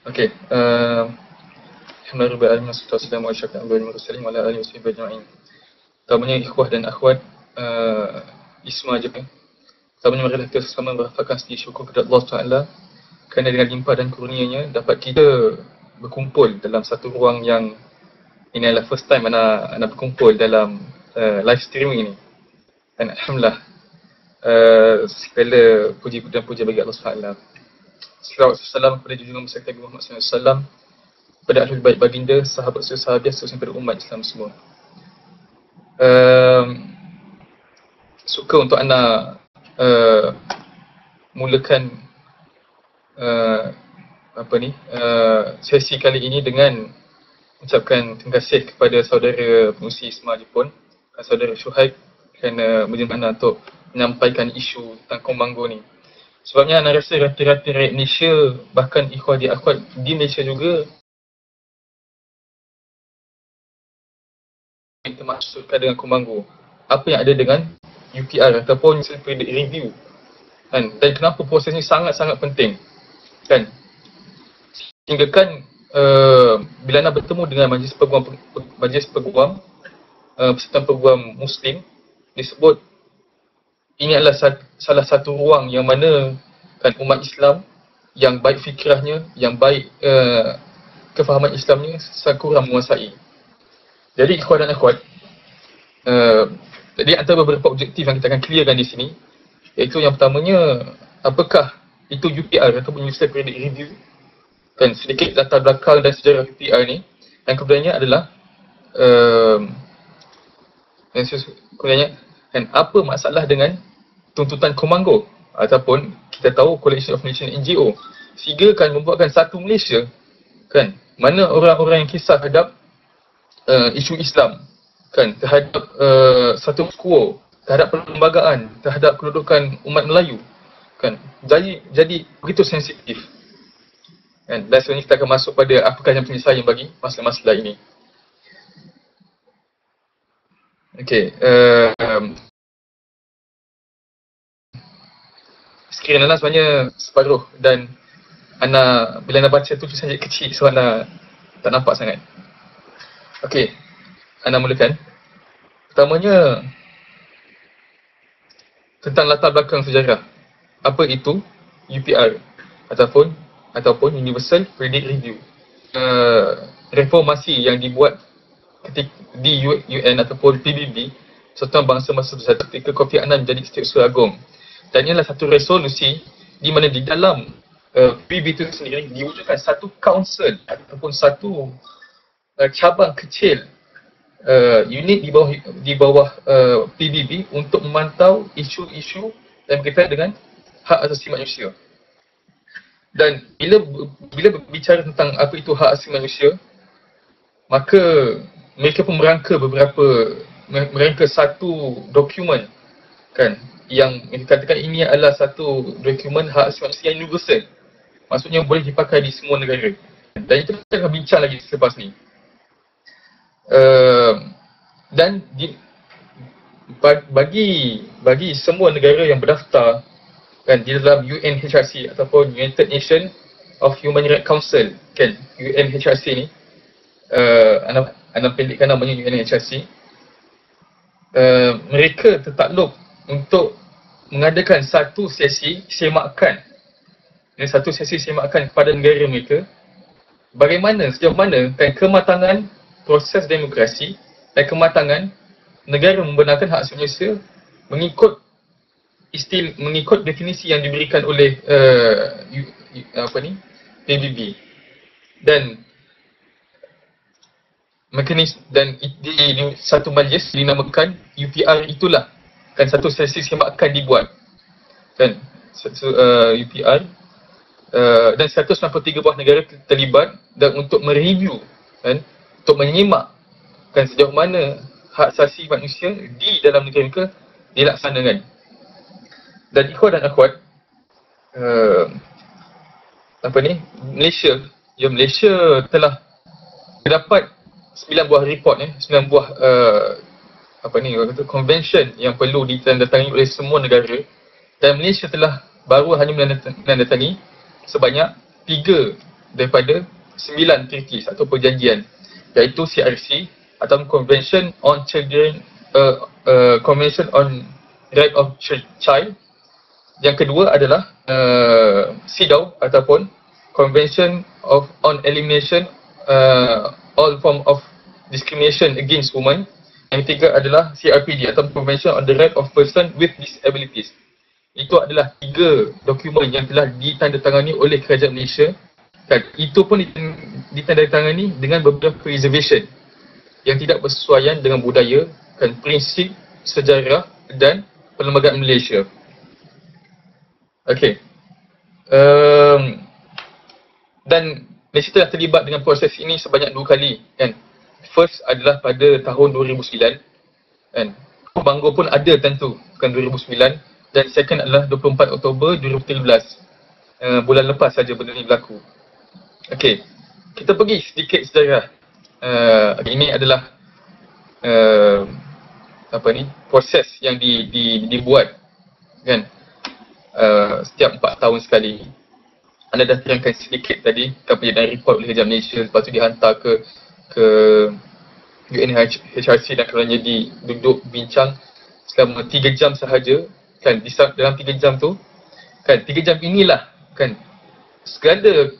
Okey, alhamdulillah wassalamu ala alihi wasallam. Pertamanya ikhwah dan akhwat Isma je. Pertamanya marilah kita sama merafakan sedih syukur kepada Allah Taala kerana dengan limpah dan kurnianya dapat kita berkumpul dalam satu ruang yang ini adalah first time ana berkumpul dalam live streaming ini. Dan alhamdulillah segala puji dan puja bagi Allah Taala. Salawat salam kepada junjungan besar Nabi Muhammad SAW, kepada ahli baik baginda, sahabat-sahabat seterusnya pada umat Islam semua. Suka untuk anda mulakan sesi kali ini dengan ucapkan terima kasih kepada saudara pengurusi Isma Jepun, saudara Syuhaib, kerana menjemput anda untuk menyampaikan isu tentang Komanggo ni. Sebabnya anda rasa rata-rata rakyat Malaysia, bahkan ikhwah di akhwat di Malaysia juga termasukkan dengan Komanggo. Apa yang ada dengan UPR ataupun review kan? Dan kenapa proses ni sangat-sangat penting kan? Sehingga kan bila anda bertemu dengan majlis peguam Persatuan Peguam Muslim, disebut ini adalah salah satu ruang yang mana kan umat Islam yang baik fikrahnya, yang baik kefahaman Islamnya kurang menguasai. Jadi ikhwan dan akhwat, jadi antara beberapa objektif yang kita akan clearkan di sini, iaitu yang pertamanya, apakah itu UPR ataupun User Periodic Review, kan sedikit latar belakang dan sejarah UPR ni. Yang kemudiannya adalah kan apa masalah dengan tuntutan Komanggo ataupun kita tahu Coalition of Malaysian NGO, sehingga kan membuatkan satu Malaysia kan, mana orang-orang yang kisah terhadap isu Islam kan, terhadap status quo, terhadap perlembagaan, terhadap kedudukan umat Melayu kan, jadi begitu sensitif kan. Dan sebenarnya kita akan masuk pada apakah yang penyelesaian bagi masalah-masalah ini. Okey, skrin anda sebenarnya separuh dan bila anda baca tulisan je kecil, so anda tak nampak sangat. Okey, anda mulakan. Pertamanya tentang latar belakang sejarah. Apa itu UPR ataupun Universal Periodic Review? Reformasi yang dibuat di UN ataupun PBB, Persatuan Bangsa-Bangsa Bersatu, ketika Kofi Annan menjadi Setiausaha Agong. Dan ini adalah satu resolusi di mana di dalam PBB itu sendiri diwujudkan satu council ataupun satu cabang kecil, unit di bawah PBB untuk memantau isu-isu yang berkaitan dengan hak asasi manusia. Dan bila berbicara tentang apa itu hak asasi manusia, maka mereka pun merangka satu dokumen kan, yang dikatakan ini adalah satu dokumen hak asasi manusia yang universal. Maksudnya boleh dipakai di semua negara. Dan itu kita akan bincang lagi selepas ni. Dan bagi semua negara yang berdaftar kan di dalam UNHRC ataupun United Nations of Human Rights Council kan, UNHRC ni, anda pendekkan namanya UNHRC, mereka tertakluk untuk mengadakan satu sesi semakan kepada negara mereka, sejauh mana kan kematangan proses demokrasi dan kematangan negara membenarkan hak asasi manusia mengikut definisi yang diberikan oleh PBB. Dan mekanisme dan di satu majlis dinamakan UPR itulah kan satu sesi semakan dibuat kan, UPR, dan 193 buah negara terlibat dan untuk mereview kan, untuk menyimak kan sejauh mana hak asasi manusia di dalam negara mereka dilaksanakan. Dan ikhwan dan akhwat, Malaysia telah terdapat 9 buah report 9 buah convention yang perlu ditandatangani oleh semua negara, dan Malaysia telah baru hanya menandatangani sebanyak 3 daripada 9 treaties atau perjanjian, iaitu CRC atau Convention on Children, Convention on Right of Child. Yang kedua adalah CEDAW ataupun Convention on Elimination all form of discrimination against women. Yang ketiga adalah CRPD atau Convention on the Right of Person with Disabilities. Itu adalah 3 dokumen yang telah ditandatangani oleh Kerajaan Malaysia, dan itu pun ditandatangani dengan beberapa reservation yang tidak bersesuaian dengan budaya dan prinsip sejarah dan perlembagaan Malaysia. Okey. Dan Malaysia telah terlibat dengan proses ini sebanyak 2 kali, kan. First adalah pada tahun 2009, kan. Bangor pun ada tentu, kan, 2009, dan second adalah 24 Oktober 2013. Bulan lepas saja benda ni berlaku. Okey. Kita pergi sedikit sejarah. Ini adalah proses yang dibuat, kan, setiap 4 tahun sekali. Anda dah terangkan sedikit tadi, penyediaan report oleh Kerajaan Malaysia, lepas tu dihantar ke UNHRC dan kerana duduk bincang selama 3 jam sahaja, kan. Dalam 3 jam tu, kan, 3 jam inilah, kan, segala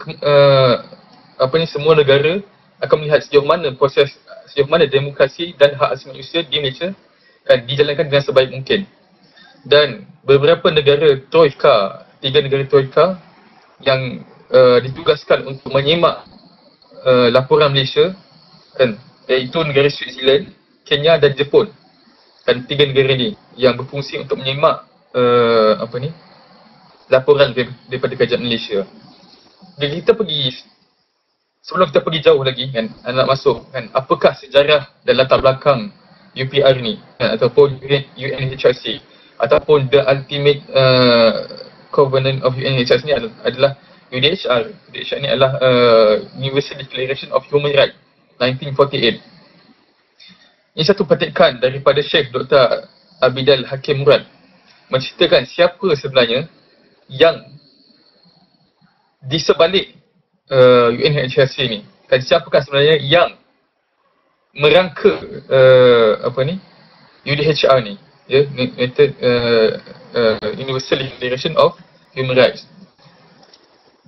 semua negara akan melihat sejauh mana demokrasi dan hak asasi manusia di Malaysia, kan, dijalankan dengan sebaik mungkin. Dan beberapa negara Troika, 3 negara Troika yang ditugaskan untuk menyimak laporan Malaysia, kan, iaitu negara Switzerland, Kenya dan Jepun. Dan 3 negara ni yang berfungsi untuk menyimak laporan daripada Kerajaan Malaysia. Jadi sebelum kita pergi jauh lagi, kan, nak masuk, kan, apakah sejarah dan latar belakang UPR ni, kan, ataupun UNHRC ataupun the ultimate covenant of UNHRC ni adalah UDHR. UDHR ni adalah Universal Declaration of Human Rights 1948. Ini satu petikan daripada Syekh Dr. Abidal Hakim Murad menceritakan siapa sebenarnya yang di sebalik UNHRC ni, kan, siapakah sebenarnya yang merangka UDHR ni, ya, Universal Declaration of Human Rights.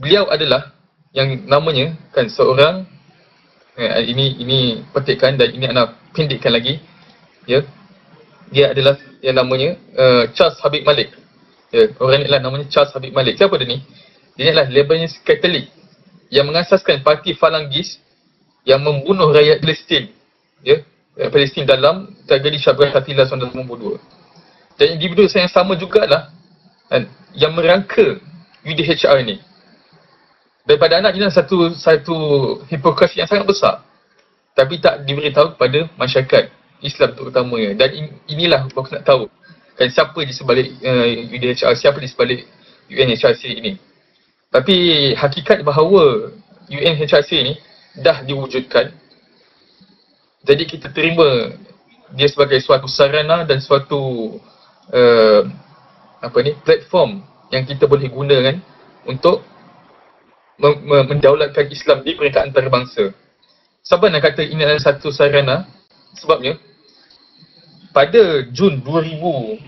Beliau adalah yang namanya, kan, seorang, ini petikan dan ini anak pendekkan lagi, ya. Dia adalah yang namanya Charles Habib Malik. Ya, orang ni adalah namanya Charles Habib Malik. Siapa dia ni? Dia adalah Lebanese Catholic yang mengasaskan parti Falangis yang membunuh rakyat Palestin, ya, Palestin dalam tragedi Syabran Katila 1992. Dan individu yang sama jugalah, kan, yang merangka UDHR ni. Daripada anak ini satu hipokrisi yang sangat besar, tapi tak diberitahu kepada masyarakat Islam terutamanya. Dan inilah aku nak tahu, kan, siapa di sebalik UDHR, siapa di sebalik UNHRC ini. Tapi hakikat bahawa UNHRC ni dah diwujudkan, jadi kita terima dia sebagai suatu sarana dan suatu platform yang kita boleh gunakan untuk mendaulatkan Islam di peringkat antarabangsa. Siapa nak kata ini adalah satu sarana? Sebabnya pada Jun 2013,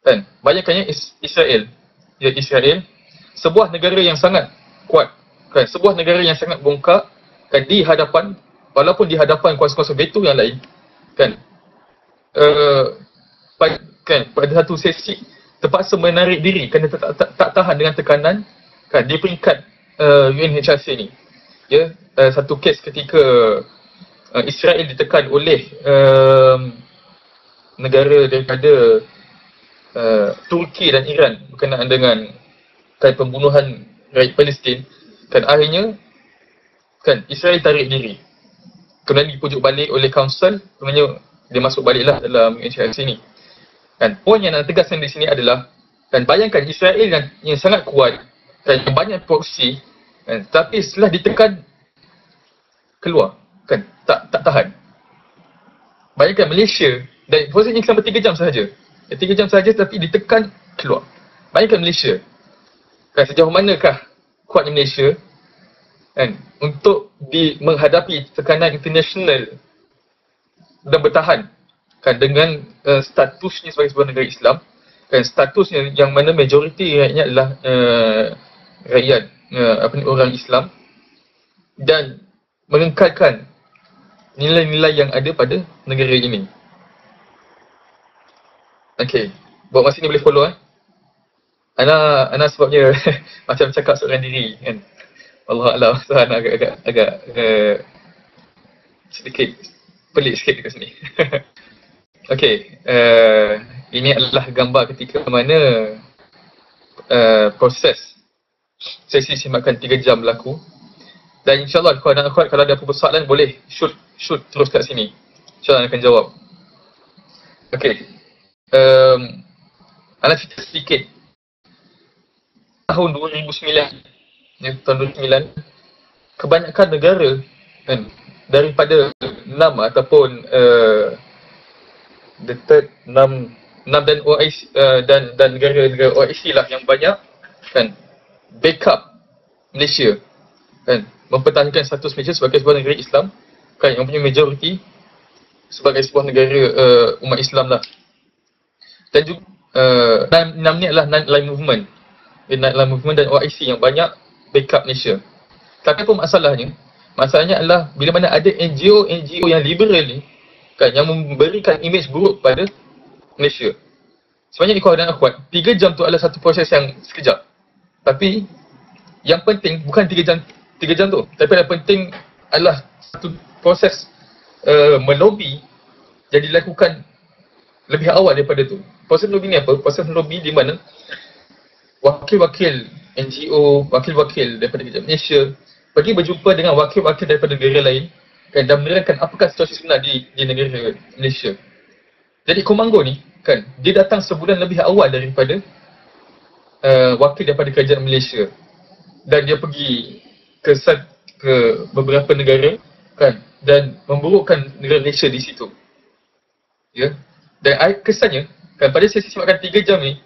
kan, bayangkannya Israel, ya, Israel, sebuah negara yang sangat kuat, kan, sebuah negara yang sangat bongkak, kan, di hadapan, walaupun di hadapan kuasa-kuasa veto yang lain, kan, pada satu sesi terpaksa menarik diri kerana tak tahan dengan tekanan, kan, di peringkat UNHRC ni, ya. Satu kes ketika Israel ditekan oleh negara daripada Turki dan Iran berkenaan dengan, kan, pembunuhan rakyat Palestin, kan, akhirnya, kan, Israel tarik diri, kemudian dipujuk balik oleh Council, kemudian dia masuk baliklah dalam UNHRC ni, kan. Poin yang nak tegaskan di sini adalah, kan, bayangkan Israel yang sangat kuat, kan, yang banyak proksi, kan, tapi setelah ditekan keluar, kan, tak tahan. Bayangkan Malaysia, dan prosesnya selama 3 jam sahaja, 3 jam sahaja, tapi ditekan keluar. Bayangkan Malaysia, kan, sejauh manakah kuatnya Malaysia kan, untuk menghadapi tekanan international dan bertahan kan dengan statusnya sebagai sebuah negara Islam kan, statusnya yang mana majoriti rakyatnya adalah rakyat orang Islam, dan mengekalkan nilai-nilai yang ada pada negara ini. Okey, buat masa ni boleh follow Ana sebabnya macam cakap seorang diri kan. Allah Alam, so Ana agak sedikit pelik sikit dekat sini. Okey, ini adalah gambar ketika mana proses sesi semakan 3 jam berlaku. Dan insyaAllah kalau ada apa persoalan boleh shoot terus kat sini. InsyaAllah akan jawab. Okey, Ana cerita sedikit. Tahun 2009, tahun 2009, kebanyakan negara kan, daripada 6 ataupun the third 6 dan OIC dan negara-negara OIC lah yang banyak kan backup Malaysia kan, mempertahankan status Malaysia sebagai sebuah negara Islam kan, yang punya majoriti sebagai sebuah negara umat Islam lah. Dan juga 6 ni adalah non-aligned movement, non-aligned movement dan OIC yang banyak backup Malaysia. Tapi apa masalahnya? Masalahnya adalah bila mana ada NGO yang liberal ni kan, yang memberikan image buruk pada Malaysia. Sebenarnya ikhwan dan akhwat, 3 jam tu adalah satu proses yang sekejap. Tapi yang penting bukan 3 jam tu, tapi yang penting adalah satu proses melobi yang dilakukan lebih awal daripada tu. Proses melobi ni apa? Proses melobi di mana wakil-wakil NGO, wakil-wakil daripada kerajaan Malaysia pergi berjumpa dengan wakil-wakil daripada negara lain kan, dan menerangkan apakah situasi sebenar di negara Malaysia. Jadi Komanggo ni kan, dia datang sebulan lebih awal daripada wakil daripada kerajaan Malaysia, dan dia pergi ke beberapa negara kan, dan memburukkan negara Malaysia di situ. Ya. Dan kesannya kan, pada sesi semakan 3 jam ni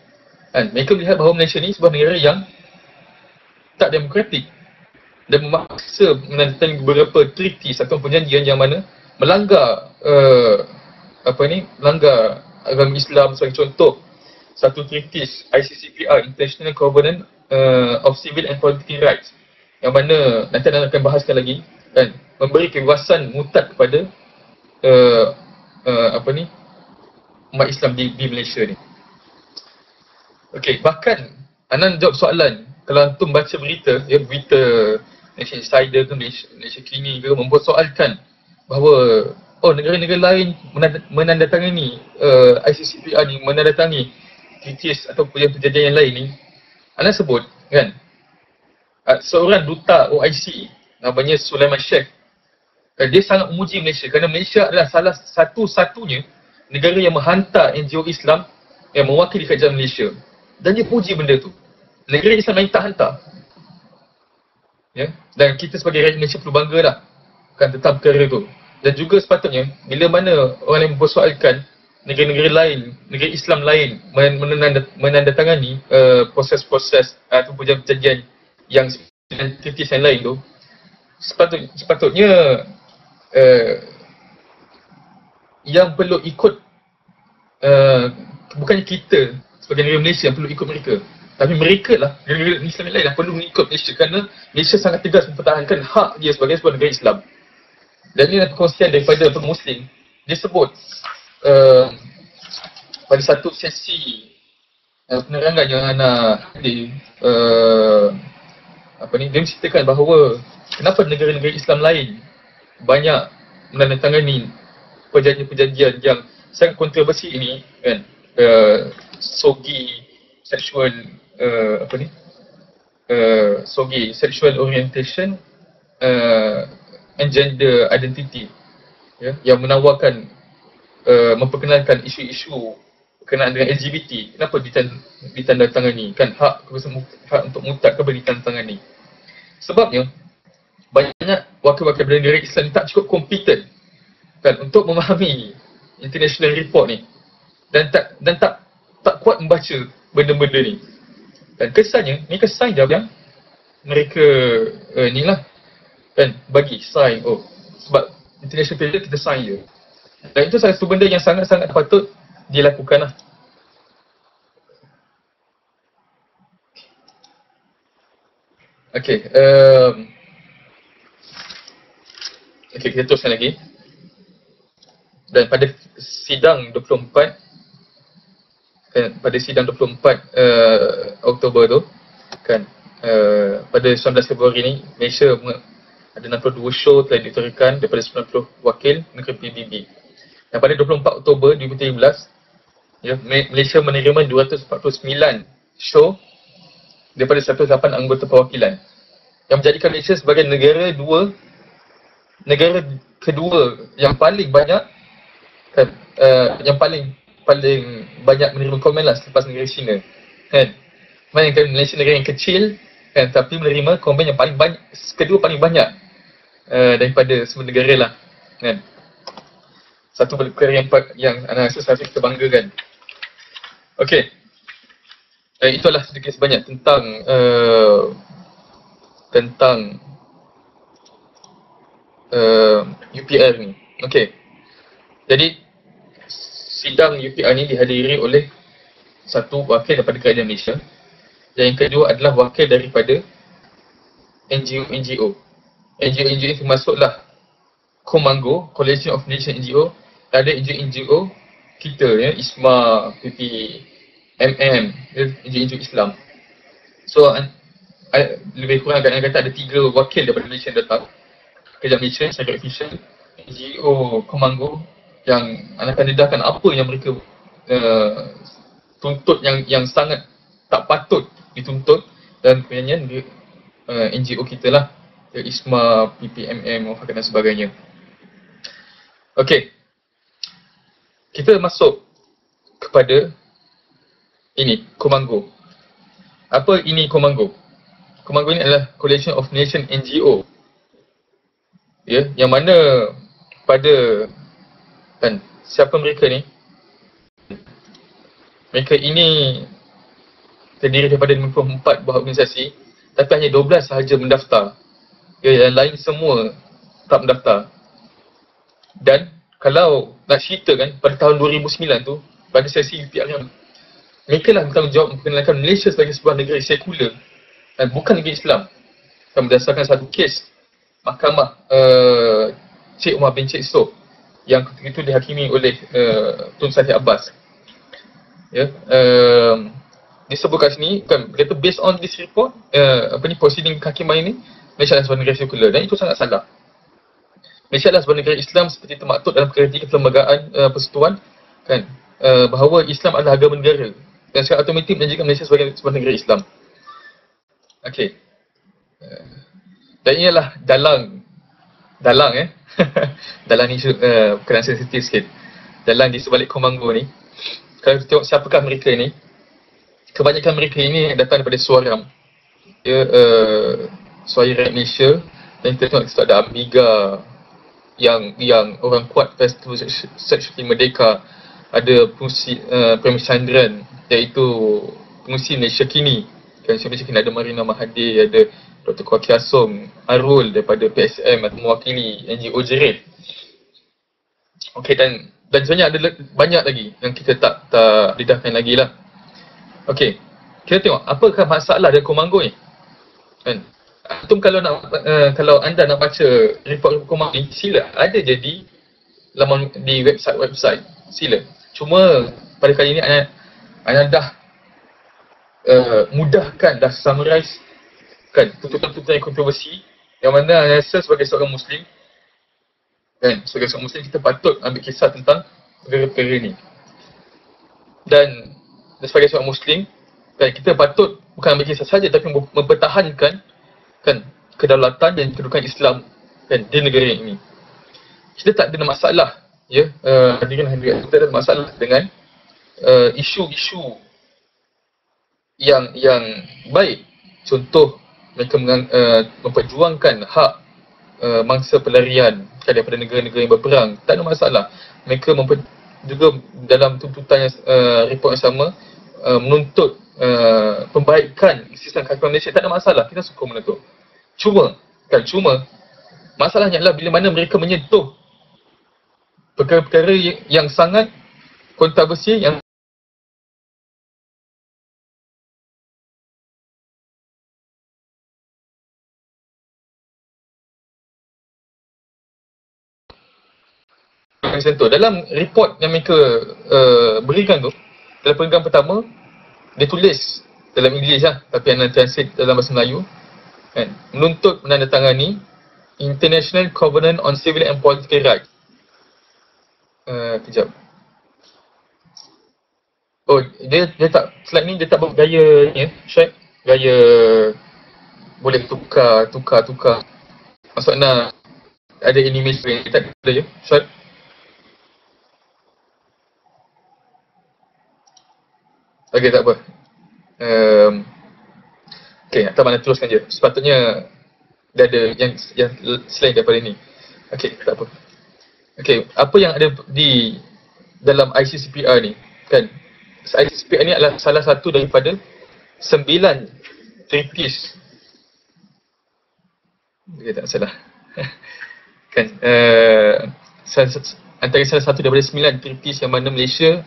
kan, mereka melihat bahawa Malaysia ni sebuah negara yang tak demokratik dan memaksa menandatangani beberapa treaty atau perjanjian yang mana melanggar melanggar agama Islam. Sebagai contoh, satu treaties ICCPR, International Covenant of Civil and Political Rights, yang mana nanti anda akan bahaskan lagi kan, memberi kebebasan mutad kepada umat Islam di Malaysia ni. Okey, bahkan Anan jawab soalan, kalau antum baca berita, berita Malaysia Insider ke Malaysia Kini ke, mempersoalkan bahawa negara-negara lain menandatangani ICCPR ni, menandatangani treaties atau perjanjian yang lain ni. Anan sebut kan, seorang duta OIC namanya Sulaiman Sheikh, dia sangat memuji Malaysia kerana Malaysia adalah salah satu-satunya negara yang menghantar NGO Islam yang mewakili kerajaan Malaysia. Dan dia puji benda tu. Negara Islam lain tak hantar. Ya? Dan kita sebagai rakyat Malaysia perlu bangga lah kan tentang perkara tu. Dan juga sepatutnya bila mana orang yang mempersoalkan negara-negara lain, negara Islam lain menandatangani proses-proses atau perjanjian yang treaties yang lain tu, sepatutnya yang perlu ikut bukannya kita sebagai negara Malaysia yang perlu ikut mereka, tapi mereka lah, negara Islam yang lain lah perlu mengikut Malaysia, kerana Malaysia sangat tegas mempertahankan hak dia sebagai sebuah negara Islam. Dan ini adalah perkongsian daripada Muslim. Dia sebut pada satu sesi penerangan yang Ana hadir, dia menceritakan bahawa kenapa negara-negara Islam lain banyak menandatangani perjanjian-perjanjian yang sangat kontroversi ini kan, sexual orientation and gender identity, ya, yang menawarkan memperkenalkan isu-isu berkenaan dengan LGBT. Kenapa ditandatangani kan, hak untuk mutad kenapa ditandatangani? Sebabnya banyak wakil-wakil negara Islam tak cukup kompeten kan untuk memahami international report ni, dan tak kuat membaca benda-benda ni. Dan kesannya ni kesan yang mereka ni lah kan, bagi sign, oh sebab international period kita sign je. Dan itu satu benda yang sangat-sangat patut dilakukan lah. Okay, kita teruskan lagi. Dan pada sidang 24 kan, pada sidang 24 Oktober tu kan, pada 19 Februari ni Malaysia ada 62 show telah diteruskan daripada 90 wakil negeri PBB. Dan pada 24 Oktober 2017 ya, Malaysia menerima 249 show daripada 108 anggota perwakilan, yang menjadikan Malaysia sebagai negara kedua yang paling banyak kan, yang paling banyak menerima komen lah selepas negara China kan. Bayangkan Malaysia negara yang kecil kan, tapi menerima komen yang paling banyak, kedua paling banyak daripada semua negara lah kan. Satu perkara yang anak rasa seharusnya kita banggakan. Okey, itulah sedikit sebanyak tentang UPR ni. Okey, jadi sidang UPR ni dihadiri oleh satu wakil daripada kerajaan Malaysia, dan yang kedua adalah wakil daripada NGO-NGO. NGO-NGO itu masuklah Komango, Coalition of Nation NGO, ada NGO-NGO kita ya, ISMA, PPMM, NGO-NGO Islam. So lebih kurang agak kata ada 3 wakil daripada Malaysia yang datang. Kerajaan Malaysia secara official, NGO Komango yang akan dedahkan apa yang mereka tuntut yang sangat tak patut dituntut, dan kemudian NGO kita lah, ISMA, PPMM, Mufakat dan sebagainya. Okey, kita masuk kepada ini, Komango. Apa ini Komango? Komango ini adalah Coalition of Nation NGO ya, yang mana pada kan, siapa mereka ni? Mereka ini terdiri daripada 54 buah organisasi, tapi hanya 12 sahaja mendaftar ya, yang lain semua tak mendaftar. Dan kalau nak cerita kan, pada tahun 2009 tu, pada sesi UPR yang mereka lah bertanggungjawab memperkenalkan Malaysia sebagai sebuah negara sekular dan bukan negeri Islam, dan berdasarkan satu kes Mahkamah Cik Umar bin Cik Soh yang ketika itu dihakimi oleh Tun Salleh Abbas. Ya, disebutkan sini kan, berkata based on this report, proceeding kehakiman ini, Malaysia adalah sebuah negara sekular, dan itu sangat salah. Malaysia adalah sebuah negara Islam seperti termaktub dalam perkara 3 Perlembagaan Persekutuan kan, bahawa Islam adalah agama negara dan secara automatik menjadikan Malaysia sebagai sebuah negara Islam. Okey. Dan inilah dalang dalang ni berkenaan sensitif sikit. Dalang di sebalik Komango ni, kalau kita tengok siapakah mereka ni, kebanyakan mereka ini datang daripada Suaram ya, Suara Rakyat Malaysia. Dan kita tengok situ ada Amiga yang orang kuat Festival Search Merdeka, ada pengusi Prime Chandran iaitu pengusi Malaysia Kini kan, Malaysia Kini, ada Marina Mahathir, ada Dr. Kwak Kiasong, Arul daripada PSM atau mewakili NGO Jerit. Okey, dan sebenarnya ada banyak lagi yang kita tak dedahkan lagi lah. Okey, kita tengok apakah masalah dari Komango ni kan. Antum kalau anda nak baca report Komango ni, sila, ada je di laman di website, sila. Cuma pada kali ini Ana dah mudahkan, dah summarize kan tuntutan-tuntutan yang kontroversi, yang mana Ana rasa sebagai seorang Muslim kan, sebagai seorang Muslim kita patut ambil kisah tentang perkara-perkara ni. Dan sebagai seorang Muslim kan, kita patut bukan ambil kisah saja, tapi mempertahankan kan kedaulatan dan kedudukan Islam kan di negara ini. Kita tak ada masalah ya, hadirin kita ada masalah dengan isu-isu yang baik. Contoh, mereka memperjuangkan hak mangsa pelarian kan, daripada negara-negara yang berperang, tak ada masalah. Mereka juga dalam tuntutan report yang sama menuntut pembaikan sistem kehakiman Malaysia, tak ada masalah, kita sokong benda tu. Cuma masalahnya adalah bila mana mereka menyentuh perkara-perkara yang sangat kontroversi, yang sentuh. Dalam report yang mereka berikan tu, dalam peringkat pertama, dia tulis dalam English lah, tapi yang translate dalam bahasa Melayu, kan, menuntut menandatangani International Covenant on Civil and Political Rights. Kejap. Oh, dia tak, slide ni dia tak bergaya ni, Syed. Gaya boleh tukar. Maksudnya ada animation, dia tak ada je, Syed. Okay, tak apa. Okay, tak mana, teruskan je. Sepatutnya dah ada yang selain daripada ni. Okay, tak apa. Okay, apa yang ada di dalam ICCPR ni, kan? ICCPR ni adalah salah satu daripada 9 treaties. Okay, tak salah. Kan, antara salah satu daripada 9 treaties yang mana Malaysia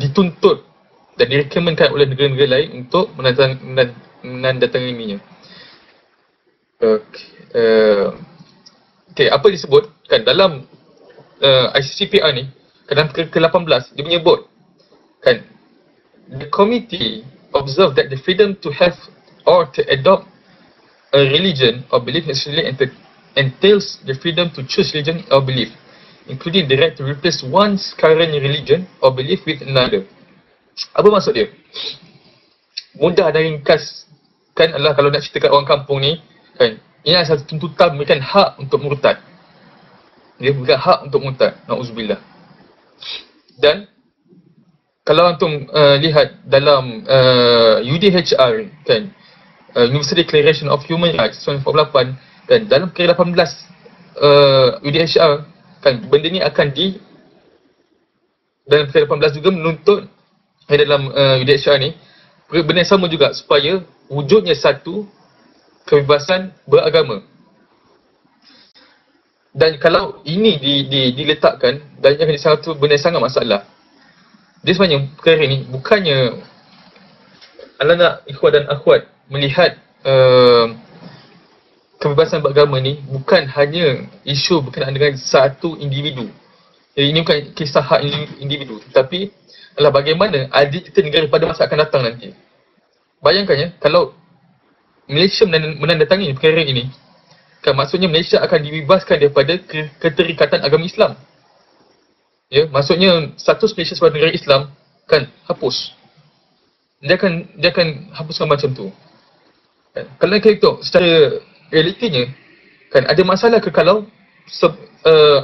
dituntut dan direkomendkan oleh negara-negara lain untuk menandatanganinya. Okay, apa disebut kan dalam ICCPR ni, dalam ke-18 dia menyebut kan, the committee observe that the freedom to have or to adopt a religion or belief necessarily entails the freedom to choose religion or belief, including the right to replace one's current religion or belief with another. Apa maksud dia? Mudah dan ringkas kan adalah, kalau nak cerita kat orang kampung ni kan, ini adalah satu tuntutan memberikan hak untuk murtad. Dia memberikan hak untuk murtad, na'udzubillah. Dan kalau antum lihat dalam UDHR kan, Universal Declaration of Human Rights 1948, dan dalam ke-18 UDHR kan, benda ni akan dalam ke-18 juga menuntut dalam UDHR ni benda yang sama juga, supaya wujudnya satu kebebasan beragama. Dan kalau ini diletakkan, dan yang satu benda yang sangat masalah, dia sebenarnya perkara ni bukannya anak ikhwan dan akhwat melihat kebebasan beragama ni bukan hanya isu berkenaan dengan satu individu. Jadi ini bukan kisah hak individu, tapi adalah bagaimana identiti negara pada masa akan datang nanti. Bayangkan ya, kalau Malaysia menandatangani perkara ini, kan, maksudnya Malaysia akan dibebaskan daripada keterikatan agama Islam. Ya, maksudnya status Malaysia sebagai negara Islam kan hapus. Dia akan hapuskan macam tu. Kan? Kalau kita tengok secara realitinya, kan, ada masalah ke kalau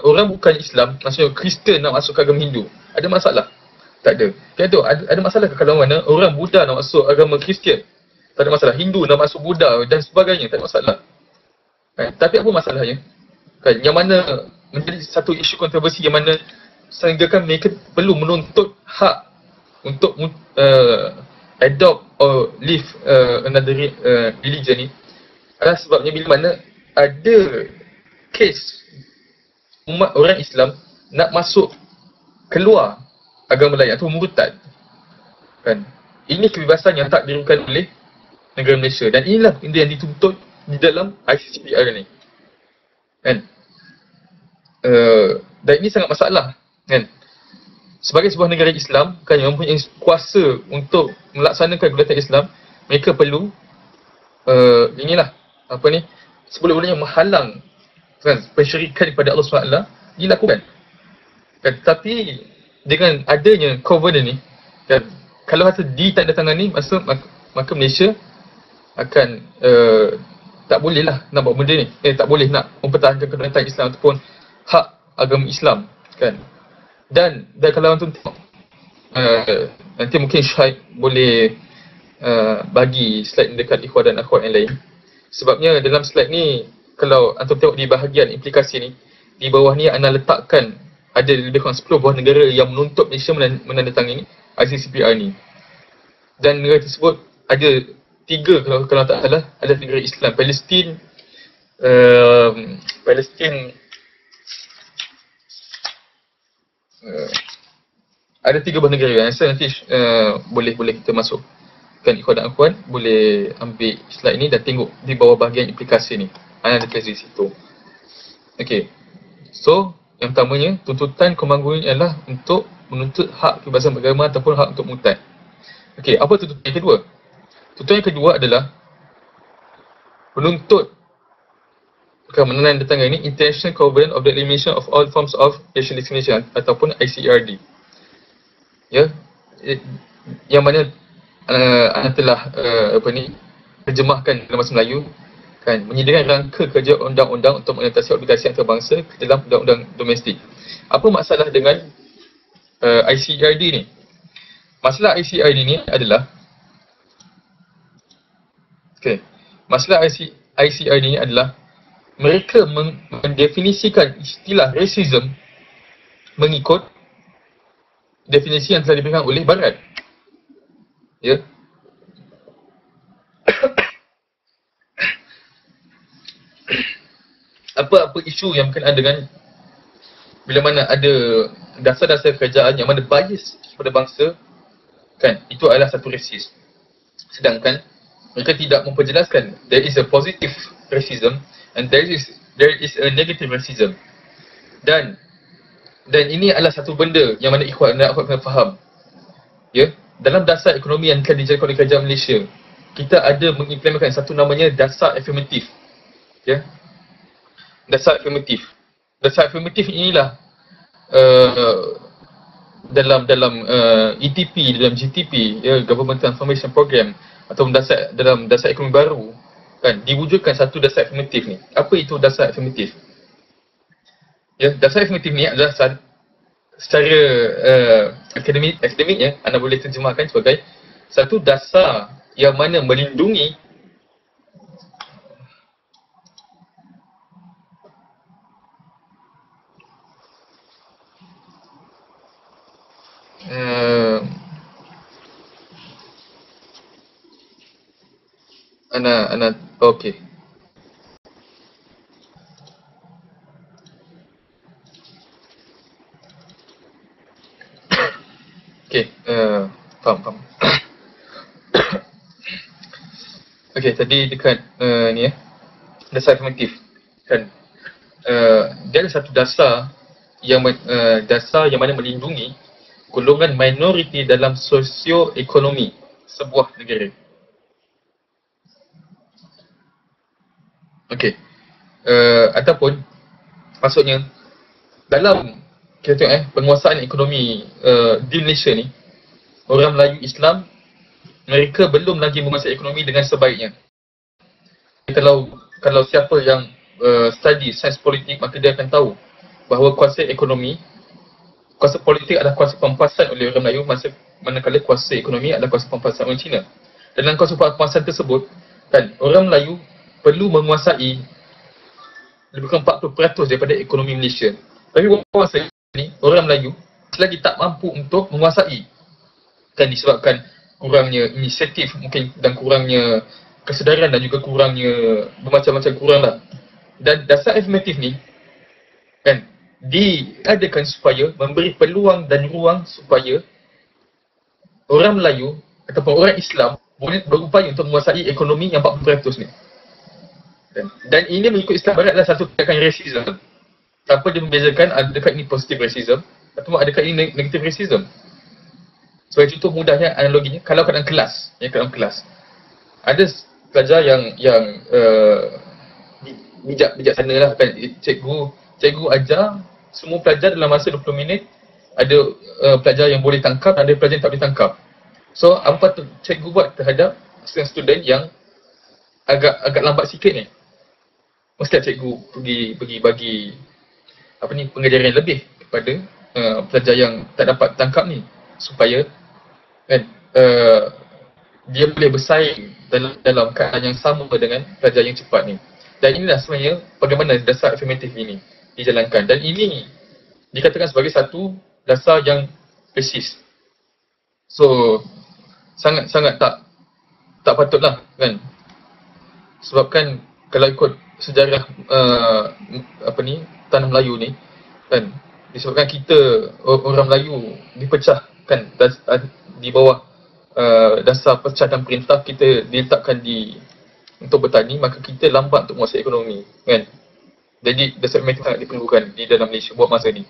orang bukan Islam, maksudnya Kristian nak masuk ke agama Hindu? Ada masalah? Tak ada. Kita tengok ada masalah ke kalau mana orang Buddha nak masuk agama Kristian? Tak ada masalah. Hindu nak masuk Buddha dan sebagainya, tak ada masalah. Kan? Tapi apa masalahnya? Kan, yang mana menjadi satu isu kontroversi, yang mana sehinggakan mereka perlu menuntut hak untuk adopt or live another religion ni, adalah sebabnya bila mana ada kes umat orang Islam nak masuk keluar agama lain atau murtad. Kan? Ini kebebasan yang tak diberikan oleh negara Malaysia, dan inilah yang dituntut di dalam ICCPR ni. Kan? Dan ini sangat masalah, kan? Sebagai sebuah negara Islam kan, yang mempunyai kuasa untuk melaksanakan gulatan Islam, mereka perlu sebelum-belumnya menghalang kan, pensyirikan kepada Allah SWT dilakukan. Kan? Tapi dengan adanya covenant ni kan, kalau kata ditandatangani, maka Malaysia akan tak boleh lah nak buat benda ni, tak boleh nak mempertahankan kedaulatan Islam ataupun hak agama Islam kan. Dan kalau antum tengok nanti mungkin Syahid boleh bagi slide dekat ikhwan dan akhwat yang lain. Sebabnya dalam slide ni, kalau antum tengok di bahagian implikasi ni, di bawah ni Ana letakkan ada lebih kurang 10 buah negara yang menuntut Malaysia menandatangani ICCPR ni. Dan negara tersebut ada 3, kalau tak salah, ada negara Islam. Palestin, Palestin, ada 3 buah negara. Saya nanti boleh kita masuk kan, ikhwan dan akhwat boleh ambil slide ni dan tengok di bawah bahagian implikasi ni. Ada tulis di situ. Okey. So, yang pertamanya, tuntutan Komanggun ialah untuk menuntut hak kebebasan beragama ataupun hak untuk murtad. Okey, apa tuntutan yang kedua? Tuntutan yang kedua adalah menuntut menandatangani ini International Covenant of the Elimination of All Forms of Racial Discrimination ataupun ICRD. Ya, yang mana telah terjemahkan dalam bahasa Melayu kan, menyediakan rangka kerja undang-undang untuk mengatasi obligasi antarabangsa ke dalam undang-undang domestik. Apa masalah dengan ICRD ni? Masalah ICRD ni adalah masalah ICRD ni adalah mereka mendefinisikan istilah racism mengikut definisi yang telah diberikan oleh Barat. Ya. Apa isu yang berkenaan dengan bila mana ada dasar-dasar kerajaan yang mana bias kepada bangsa kan, itu adalah satu rasis. Sedangkan mereka tidak memperjelaskan there is a positive racism and there is a negative racism. Dan ini adalah satu benda yang mana ikhwan dan akhwat kena faham. Ya, dalam dasar ekonomi yang telah dijalankan oleh kerajaan Malaysia, kita ada mengimplementkan satu namanya dasar afirmatif. Ya. Dasar afirmatif. Dasar afirmatif inilah dalam ETP, dalam GTP, ya, Government Transformation Program, atau dalam dasar ekonomi baru kan, diwujudkan satu dasar afirmatif ni. Apa itu dasar afirmatif? Ya, dasar afirmatif ni adalah secara akademiknya anda boleh terjemahkan sebagai satu dasar yang mana melindungi okey. Okey, faham. Okey, tadi dekat ni dasar afirmatif kan. Dia ada satu dasar yang mana melindungi golongan minoriti dalam sosioekonomi sebuah negara. Okey. Ataupun maksudnya dalam kita tengok penguasaan ekonomi di Malaysia ni, orang Melayu Islam mereka belum lagi menguasai ekonomi dengan sebaiknya. Kalau siapa yang study sains politik, maka dia akan tahu bahawa kuasa politik adalah kuasa pempasan oleh orang Melayu, manakala kuasa ekonomi adalah kuasa pempasan orang Cina. Dalam kuasa pempasan tersebut kan, orang Melayu perlu menguasai lebih kurang 40% daripada ekonomi Malaysia. Tapi masa ni orang Melayu selagi tak mampu untuk menguasai, kan, disebabkan kurangnya inisiatif mungkin, dan kurangnya kesedaran, dan juga kurangnya bermacam-macam kurang lah. Dan dasar afirmatif ni kan diadakan supaya memberi peluang dan ruang supaya orang Melayu ataupun orang Islam boleh berupaya untuk menguasai ekonomi yang 40% ni. Dan ini mengikut Islam Barat adalah satu tindakan racism. Tanpa dia membezakan adakah ini positive racism atau adakah ini negative racism. Sebagai contoh mudahnya, analoginya, kalau dalam kelas, ada pelajar yang bijaksana lah kan, cikgu ajar semua pelajar dalam masa 20 minit. Ada pelajar yang boleh tangkap, ada pelajar yang tak boleh tangkap. So apa tu cikgu buat terhadap student yang agak lambat sikit ni? Mesti cikgu pergi bagi pengajaran yang lebih kepada pelajar yang tak dapat tangkap ni, supaya kan dia boleh bersaing dalam keadaan yang sama dengan pelajar yang cepat ni. Dan inilah sebenarnya bagaimana dasar afirmatif ini dijalankan, dan ini dikatakan sebagai satu dasar yang rasis. So sangat tak patutlah kan. Sebab kan kalau ikut sejarah tanah Melayu ni kan, disebabkan kita orang Melayu dipecahkan di bawah dasar percakapan perintah, kita diletakkan untuk bertani, maka kita lambat untuk menguasai ekonomi kan. Jadi dasar mereka sangat diperlukan di dalam Malaysia buat masa ni.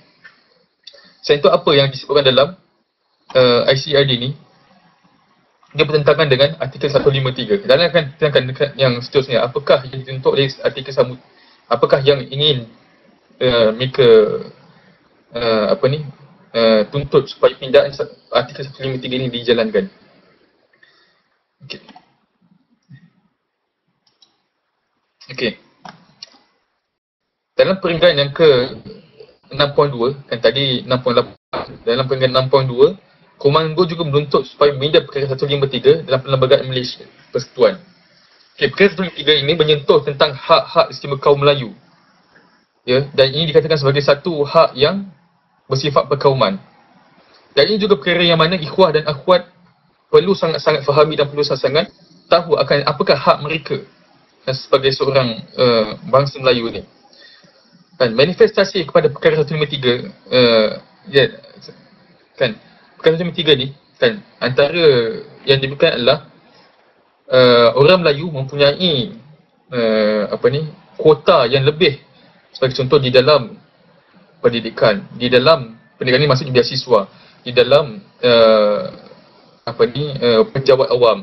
Selain itu, apa yang disebutkan dalam ICRD ni, dia bertentangan dengan artikel 153. Dan akan tentangkan dekat yang seterusnya, apakah yang dituntut oleh artikel apakah yang ingin mereka tuntut supaya pindaan artikel 153 ini dijalankan. Okey. Dalam perenggan yang ke 6.2, kan tadi 6.8, dalam perenggan 6.2, Komando juga menuntut supaya minda perkara 153 dalam Perlembagaan Malaysia Persekutuan. Okay, perkara 153 ini menyentuh tentang hak-hak istimewa kaum Melayu. Ya, dan ini dikatakan sebagai satu hak yang bersifat perkauman. Dan ini juga perkara yang mana ikhwah dan akhwat perlu sangat-sangat fahami dan perlu sangat tahu akan apakah hak mereka sebagai seorang bangsa Melayu ni. Kan, manifestasi kepada perkara 153 kan, perkara 153 ni kan, antara yang diberikan adalah orang Melayu mempunyai kuota yang lebih, sebagai contoh di dalam pendidikan, di dalam pendidikan ni maksudnya beasiswa, di dalam penjawat awam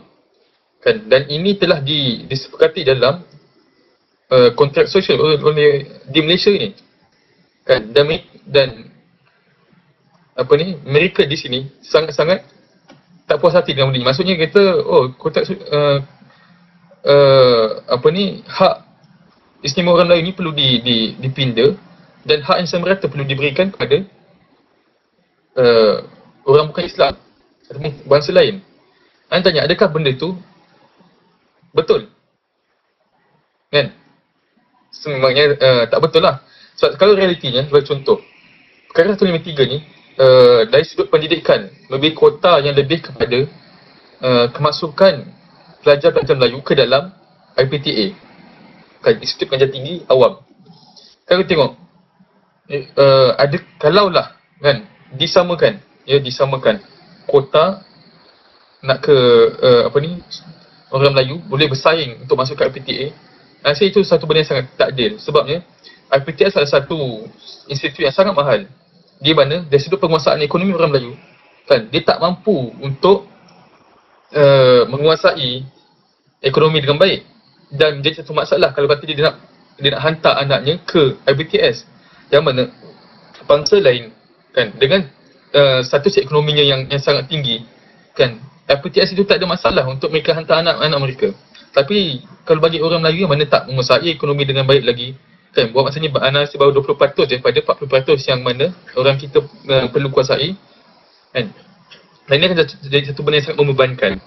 kan, dan ini telah disepakati dalam kontrak sosial di Malaysia ni kan, dan mereka di sini sangat-sangat tak puas hati dengan benda ni. Maksudnya kata kontrak hak istimewa orang lain ni perlu dipinda, dan hak yang sama rata perlu diberikan kepada orang bukan Islam ataupun bangsa lain. Anda tanya, adakah benda tu betul? Kan? Sememangnya tak betul lah. Sebab kalau realitinya, sebagai contoh, perkara 153 ni dari sudut pendidikan memberi kuota yang lebih kepada kemasukan pelajar-pelajar Melayu ke dalam IPTA kan, Institut Pengajian Tinggi Awam. Kalau tengok kalaulah kan disamakan kuota nak ke orang Melayu boleh bersaing untuk masuk ke IPTA, saya rasa itu satu benda yang sangat tak adil. Sebabnya IPTA salah satu institut yang sangat mahal, di mana dari sudut penguasaan ekonomi orang Melayu kan, dia tak mampu untuk menguasai ekonomi dengan baik, dan menjadi satu masalah kalau kata dia nak hantar anaknya ke IPTS, yang mana bangsa lain kan dengan status ekonominya yang sangat tinggi kan, IPTS itu tak ada masalah untuk mereka hantar anak-anak mereka. Tapi kalau bagi orang Melayu yang mana tak menguasai ekonomi dengan baik lagi kan, buat maksudnya analisis baru 20% daripada 40% yang mana orang kita perlu kuasai kan, dan ini akan jadi satu benda yang sangat membebankan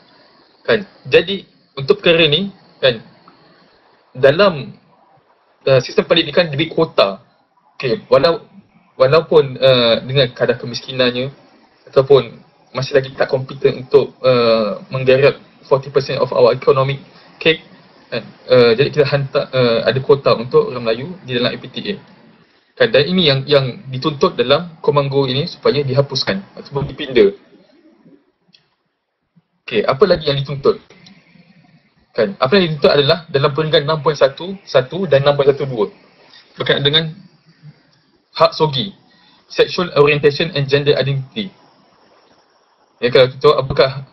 kan. Jadi untuk perkara ni kan, dalam sistem pendidikan diberi kuota, okay, walaupun dengan kadar kemiskinannya ataupun masih lagi tak kompeten untuk menggarap 40% of our economic cake kan, jadi kita hantar ada kuota untuk orang Melayu di dalam IPTA kan, dan ini yang dituntut dalam Komando ini supaya dihapuskan ataupun dipinda. Okey, apa lagi yang dituntut kan? Apa yang dituntut adalah dalam perenggan 6.11 dan 6.12 berkaitan dengan hak SOGI, Sexual Orientation and Gender Identity. Ya, kalau kita tahu apakah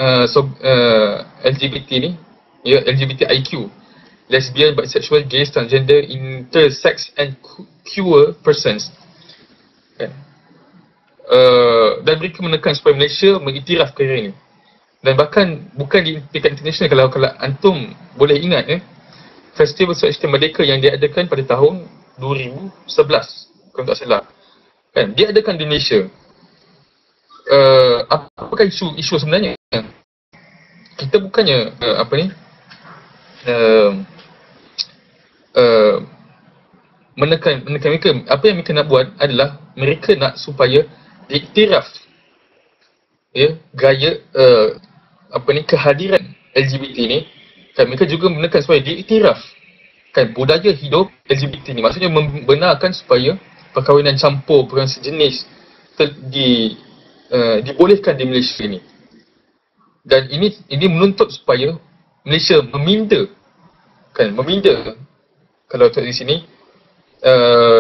LGBT ni, ya, LGBTIQ, lesbian, bisexual, gay, transgender, intersex and queer persons kan? Dan mereka menekan supaya Malaysia mengiktiraf perkara ini. Dan bahkan bukan di tingkat international, kalau antum boleh ingat Festival Sosial Merdeka yang diadakan pada tahun 2011 kalau tak salah kan, diadakan di Malaysia. Apakah isu sebenarnya? Kita bukannya menekan mereka. Apa yang mereka nak buat adalah mereka nak supaya diiktiraf, ya, gaya kehadiran LGBT ni, kan mereka juga menekan supaya diiktiraf kan budaya hidup LGBT ni. Maksudnya membenarkan supaya perkahwinan campur, perkahwinan sejenis dibolehkan di Malaysia ni. Dan ini menuntut supaya Malaysia meminda kalau di sini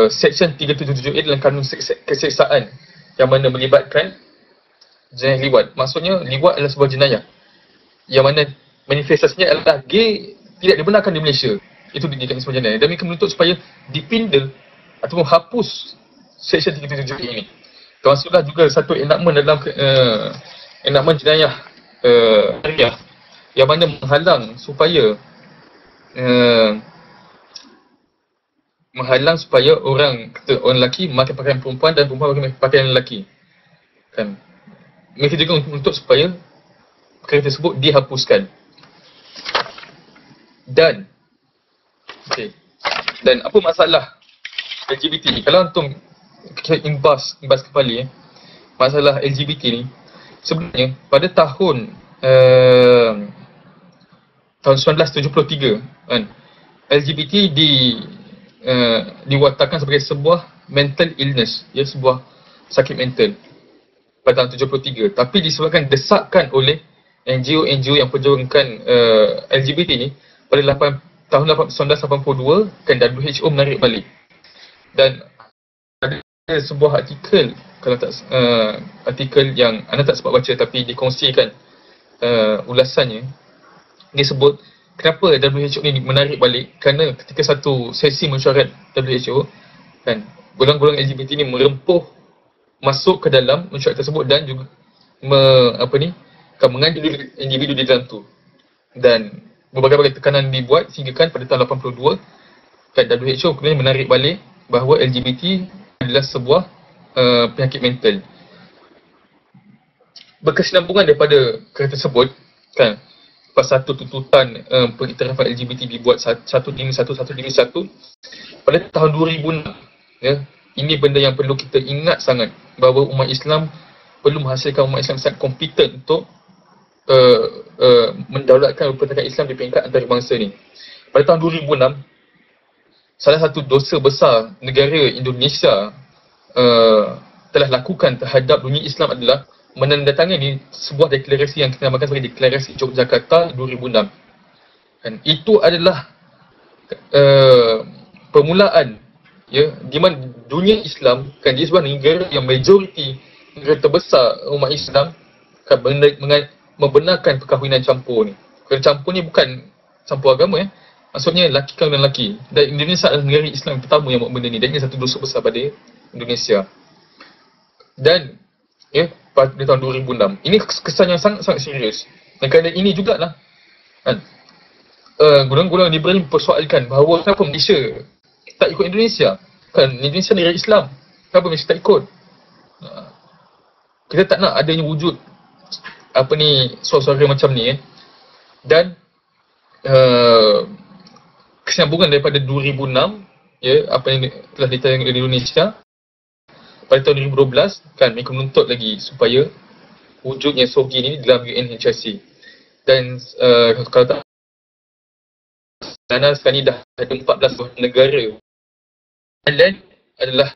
Seksyen 377A dalam kanun keseksaan yang mana melibatkan jenayah liwat. Maksudnya liwat adalah sebuah jenayah yang mana manifestasinya adalah gay tidak dibenarkan di Malaysia. Itu dijadikan sebuah jenayah. Dan mereka menuntut supaya dipinda ataupun hapus Seksyen 377A ini. Termasuklah juga satu enakmen dalam enakmen jenayah syariah yang mana menghalang supaya orang lelaki memakai pakaian perempuan dan perempuan memakai pakaian lelaki. Kan? Mereka juga untuk supaya perkara tersebut dihapuskan. Dan apa masalah LGBT ni? Kalau antum imbas kembali masalah LGBT ni, sebenarnya pada tahun 1973 kan, LGBT diwatakan sebagai sebuah mental illness, sebuah sakit mental pada tahun 73. Tapi disebabkan desakan oleh NGO yang perjuangkan LGBT ni pada tahun 1982 kan, WHO menarik balik. Dan ada sebuah artikel, kalau tak artikel yang anda tak sempat baca tapi dikongsikan ulasannya, dia sebut kenapa WHO ni menarik balik, kerana ketika satu sesi mesyuarat WHO kan, golongan-golongan LGBT ni merempuh masuk ke dalam mesyuarat tersebut dan juga mengandung individu di dalam tu. Dan berbagai-bagai tekanan dibuat sehingga kan pada tahun 82 kan, WHO kemudian menarik balik bahawa LGBT adalah sebuah penyakit mental. Berkesinambungan daripada kereta tersebut kan, lepas satu tuntutan pengiktirafan LGBT dibuat 1/1 pada tahun 2006 ini benda yang perlu kita ingat sangat, bahawa umat Islam perlu menghasilkan umat Islam sangat kompeten untuk mendaulatkan pertahanan Islam di peringkat antarabangsa ni. Pada tahun 2006, salah satu dosa besar negara Indonesia telah lakukan terhadap dunia Islam adalah menandatangani sebuah deklarasi yang kita namakan sebagai Deklarasi Yogyakarta 2006. Dan itu adalah permulaan di mana dunia Islam kan, dia sebuah negara yang majoriti, negara terbesar umat Islam kan, membenarkan perkahwinan campur ni. Perkahwinan campur ni bukan campur agama maksudnya lelaki kahwin dengan lelaki. Dan Indonesia adalah negara Islam yang pertama yang buat benda ni, dan ini satu dosa besar pada Indonesia. Dan pada tahun 2006 ini kesan yang sangat serius. Dan kerana ini jugalah kan, golongan-golongan liberal mempersoalkan bahawa kenapa Malaysia tak ikut Indonesia kan, Indonesia negara Islam, kenapa Malaysia tak ikut. Kita tak nak adanya wujud suara-suara macam ni Dan kesinambungan daripada 2006 apa yang telah ditayangkan di Indonesia pada tahun 2012 kan, mereka menuntut lagi supaya wujudnya SOGI ni dalam UNHRC. Dan kalau tak sana sekarang ni dah ada 14 negara. Thailand adalah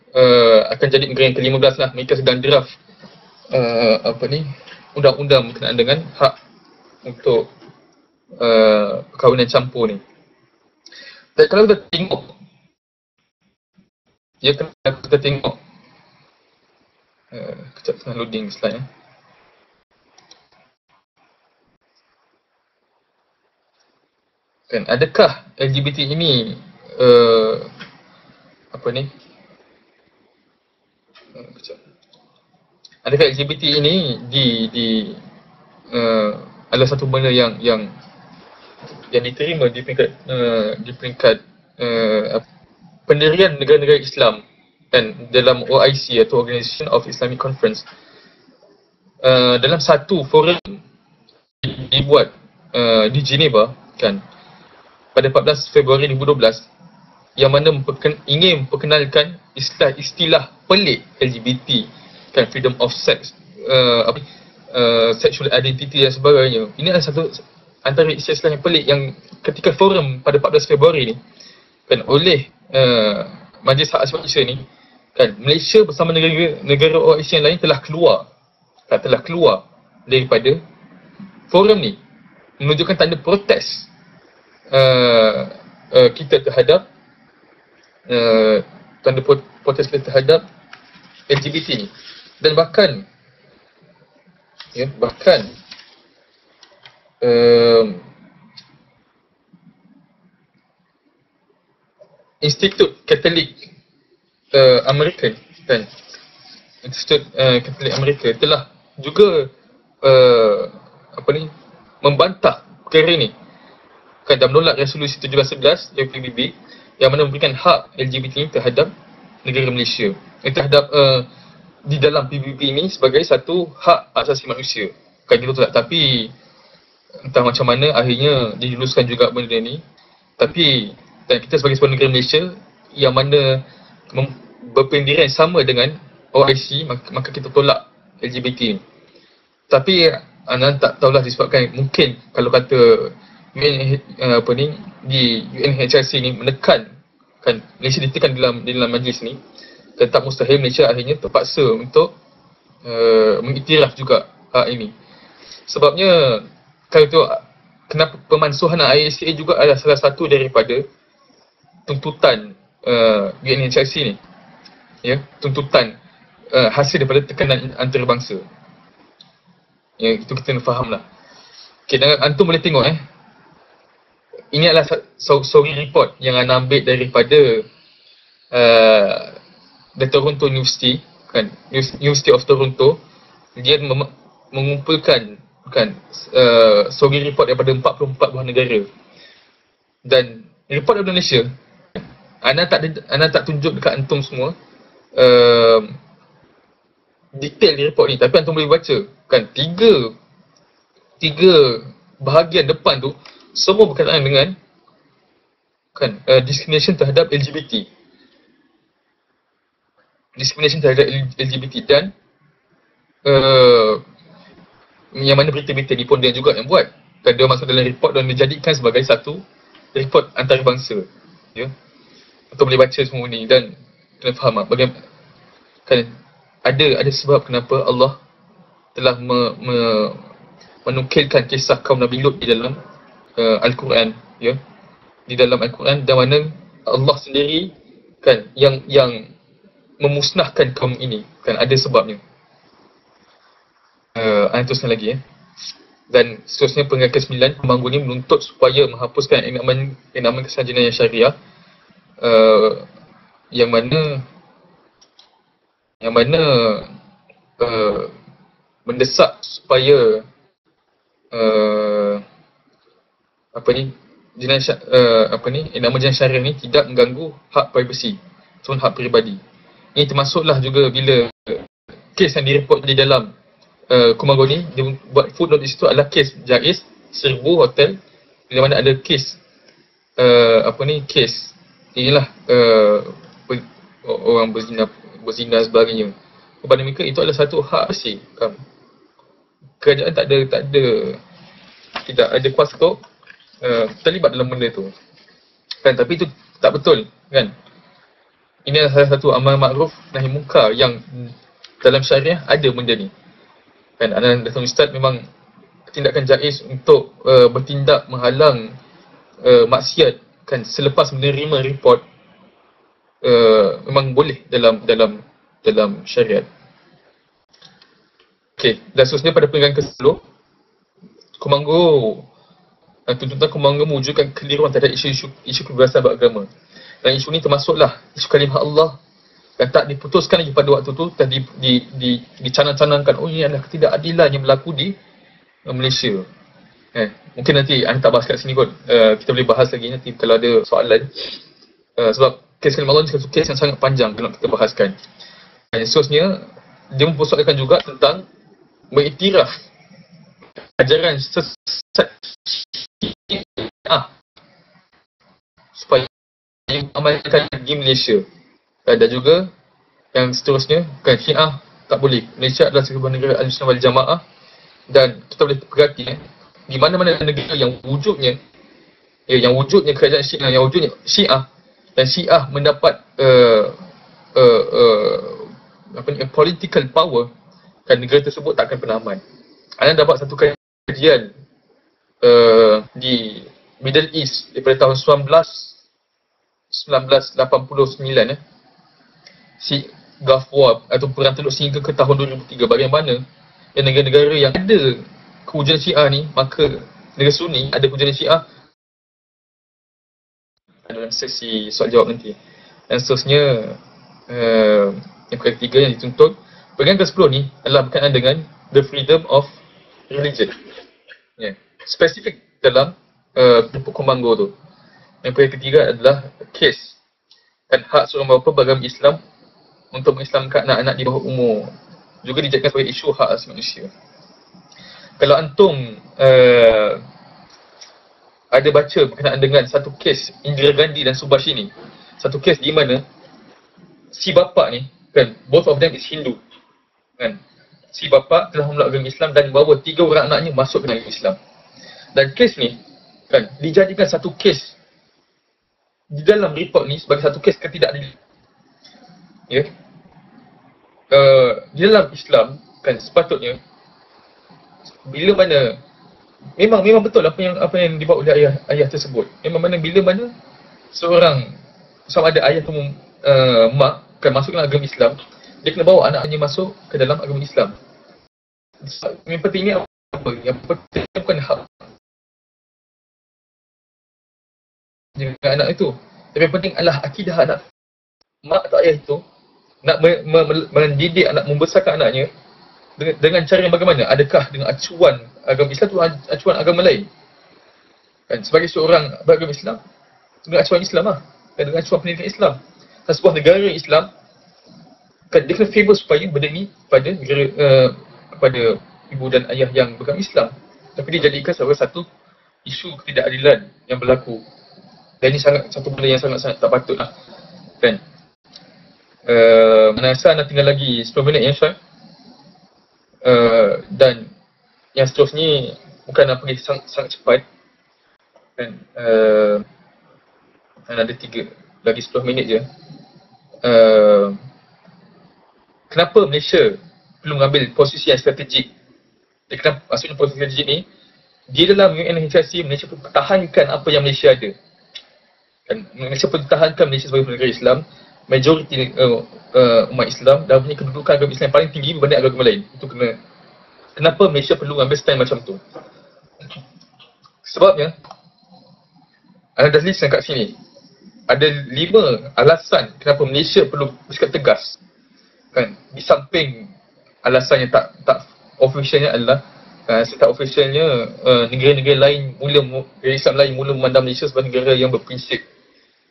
akan jadi negara yang ke-15 lah. Mereka sedang draft undang-undang berkenaan dengan hak untuk perkahwinan campur ni. Dan kalau kita tengok kejap tengah loading slide kan, adakah LGBT ini adakah LGBT ini adalah satu benda yang diterima di peringkat pendirian negara-negara Islam dan dalam OIC atau Organization of Islamic Conference, dalam satu forum dibuat di Geneva kan pada 14 Februari 2012 yang mana ingin memperkenalkan istilah pelik LGBT kan, freedom of sex, sexual identity dan sebagainya. Ini adalah satu antara isu Islam yang pelik yang ketika forum pada 14 Februari ni kan oleh Majlis Hak Asasi Manusia ni kan, Malaysia bersama negara orang Asia yang lain telah keluar daripada forum ni, menunjukkan tanda protes kita terhadap protes kita terhadap LGBT ni. Dan bahkan Institut Katolik Amerika kan, Institut Katolik Amerika telah juga membantah perkara ni kan, dan menolak resolusi 1711 yang PBB yang mana memberikan hak LGBT ni terhadap negara Malaysia, terhadap di dalam PBB ini sebagai satu hak asasi manusia kan, kita tolak. Tapi entah macam mana akhirnya diluluskan juga benda ni. Tapi dan kita sebagai sebuah negara Malaysia yang mana berpendirian sama dengan OIC, maka kita tolak LGBT ni. Tapi anda tak tahulah disebabkan mungkin kalau kata di UNHRC ni menekan kan, Malaysia ditekan di dalam majlis ni, dan tak mustahil Malaysia akhirnya terpaksa untuk mengiktiraf juga hak ini. Sebabnya kalau tu kenapa pemansuhan IACA juga adalah salah satu daripada tuntutan UNHRC ni, ya, tuntutan hasil daripada tekanan antarabangsa. Ya, itu kita kena faham lah. Okay, dan antum boleh tengok ini adalah sorry report yang anda ambil daripada the Toronto University kan, University of Toronto. Dia mengumpulkan kan sorry report daripada 44 buah negara. Dan report daripada Malaysia, anda tak tunjuk dekat antum semua detail report ni, tapi antum boleh baca kan, tiga bahagian depan tu semua berkaitan dengan kan discrimination terhadap LGBT. Discrimination terhadap LGBT dan yang mana berita-berita ni pun dia juga yang buat. Dan dia masuk dalam report dan dijadikan sebagai satu report antarabangsa. Ya. Kita boleh baca semua ni dan kena faham bagaimana kan ada sebab kenapa Allah telah menukilkan kisah kaum Nabi Lut di dalam Al-Quran, ya. Di dalam Al-Quran, dan mana Allah sendiri kan yang memusnahkan kaum ini kan, ada sebabnya. Teruskan lagi ya. Dan seterusnya pengguna ke-9, pemangku ini menuntut supaya menghapuskan enakmen kesalahan jenayah syariah yang mana mendesak supaya enakmen jenayah syariah ni tidak mengganggu hak privasi ataupun hak peribadi. Ini termasuklah juga bila kes yang direport di dalam Kumanggo ni, dia buat footnote di situ adalah kes Jais, Serbu Hotel, di mana ada kes kes inilah orang berzina sebagainya. Kepada mereka itu adalah satu hak asasi. Kerajaan tidak ada kuasa untuk terlibat dalam benda tu. Kan, tapi itu tak betul kan. Ini adalah salah satu amar makruf nahi munkar yang dalam syariah ada benda ni. Kan, Anan Datuk Ustaz memang tindakan Jais untuk bertindak menghalang maksiat kan selepas menerima report memang boleh dalam syariat. Okey, dan seterusnya pada peringkat ke-10, tuntutan Kumanggo mewujudkan keliruan terhadap isu kebebasan beragama. Dan isu ni termasuklah isu kalimah Allah dan tak diputuskan lagi pada waktu tu, dan dicanang-canangkan, oh ini adalah ketidakadilan yang berlaku di Malaysia. Mungkin nanti anda tak bahas kat sini kot, kita boleh bahas lagi nanti kalau ada soalan. Sebab kes kalimah Allah ni satu kes yang sangat panjang kalau kita bahaskan. Dan seterusnya, dia mempersoalkan juga tentang mengiktiraf ajaran sesat supaya diamalkan di Malaysia. Dan juga yang seterusnya kan, Syiah tak boleh. Malaysia adalah sebuah negara Ahlussunnah wal Jamaah Dan kita boleh perhati di mana-mana negara yang wujudnya kerajaan Syiah, yang wujudnya Syiah, dan Syiah mendapat political power, kan negara tersebut tak akan pernah aman. Anda dapat satu kajian di Middle East daripada tahun 1989 si Gulf War atau Perang Teluk sehingga ke tahun 2003, bagaimana negara-negara yang ada kewujudan Syiah ni, maka negara Sunni ada kewujudan Syiah, dalam sesi soal jawab nanti. Dan seterusnya, yang ketiga yang dituntut, bahagian ke-10 ni adalah berkaitan dengan the freedom of religion. Spesifik dalam kelompok Komando tu. Yang ketiga adalah kes dan hak seorang bapa beragama Islam untuk mengislamkan anak-anak di bawah umur, juga dijadikan sebagai isu hak asasi manusia. Kalau antum ada baca berkenaan dengan satu kes Indira Gandhi dan Subhash ini, satu kes di mana si bapa ni, kan, both of them is Hindu, kan, si bapa telah memeluk agama Islam dan membawa 3 orang anaknya masuk ke dalam Islam. Dan kes ni, kan, dijadikan satu kes di dalam report ni sebagai satu kes ketidakadilan. Di dalam Islam, kan, sepatutnya bila mana memang betul apa yang dibuat oleh ayah tersebut. Memang bila mana seorang, sama ada ayah atau mak, kan, masuk dalam agama Islam, dia kena bawa anak-anaknya masuk ke dalam agama Islam. Yang pentingnya apa? Yang penting bukan hak dengan anak itu, tapi yang penting adalah akidah anak. Mak atau ayah itu nak mendidik anak, membesarkan anaknya dengan cara yang bagaimana? Adakah dengan acuan agama Islam atau acuan agama lain? Kan, sebagai seorang beragama Islam, dengan acuan Islam lah, kan, dengan acuan pendidikan Islam. Dan sebuah negara Islam, kan, dia kena favor supaya benda ni pada negara, kepada ibu dan ayah yang beragama Islam. Tapi dia jadikan sebagai satu isu ketidakadilan yang berlaku. Dan ini satu benda yang sangat-sangat tak patut lah, kan. Mana rasa anda tinggal lagi 10 minit ya, Syah? Dan yang seterusnya bukan nak pergi sangat cepat, kan. Ada 3 lagi 10 minit je. Kenapa Malaysia perlu mengambil posisi yang strategik? Kenapa maksudnya posisi strategik ni? Di dalam UNHCR, Malaysia perlu pertahankan apa yang Malaysia ada, kan. Malaysia perlu pertahankan Malaysia sebagai negara Islam, majoriti umat Islam, dan punya kedudukan agama Islam yang paling tinggi berbanding agama lain. Itu kenapa Malaysia perlu ambil stand macam tu? Sebabnya anda dah list kat sini ada 5 alasan kenapa Malaysia perlu bersikap tegas, kan. Di samping alasan yang tak officialnya adalah setak officialnya negara-negara lain negara Islam lain mula memandang Malaysia sebagai negara yang berprinsip,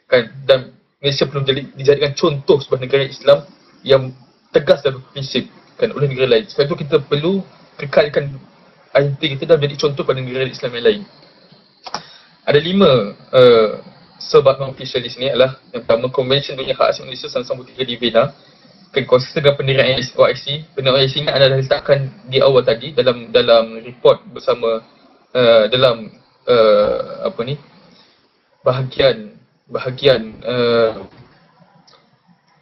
kan, dan Malaysia perlu dijadikan contoh sebagai negara Islam yang tegas dan berprinsip, kan, oleh negara lain. Sebab itu kita perlu kekalkan identiti kita dan menjadi contoh pada negara Islam yang lain. Ada 5 sebab non-official di sini adalah, yang pertama, Konvensyen Dunia Hak Asasi Manusia 1993 di Vienna, kan, konsisten dengan pendirian OIC. Pendirian OIC ini anda dah letakkan di awal tadi dalam report bersama dalam bahagian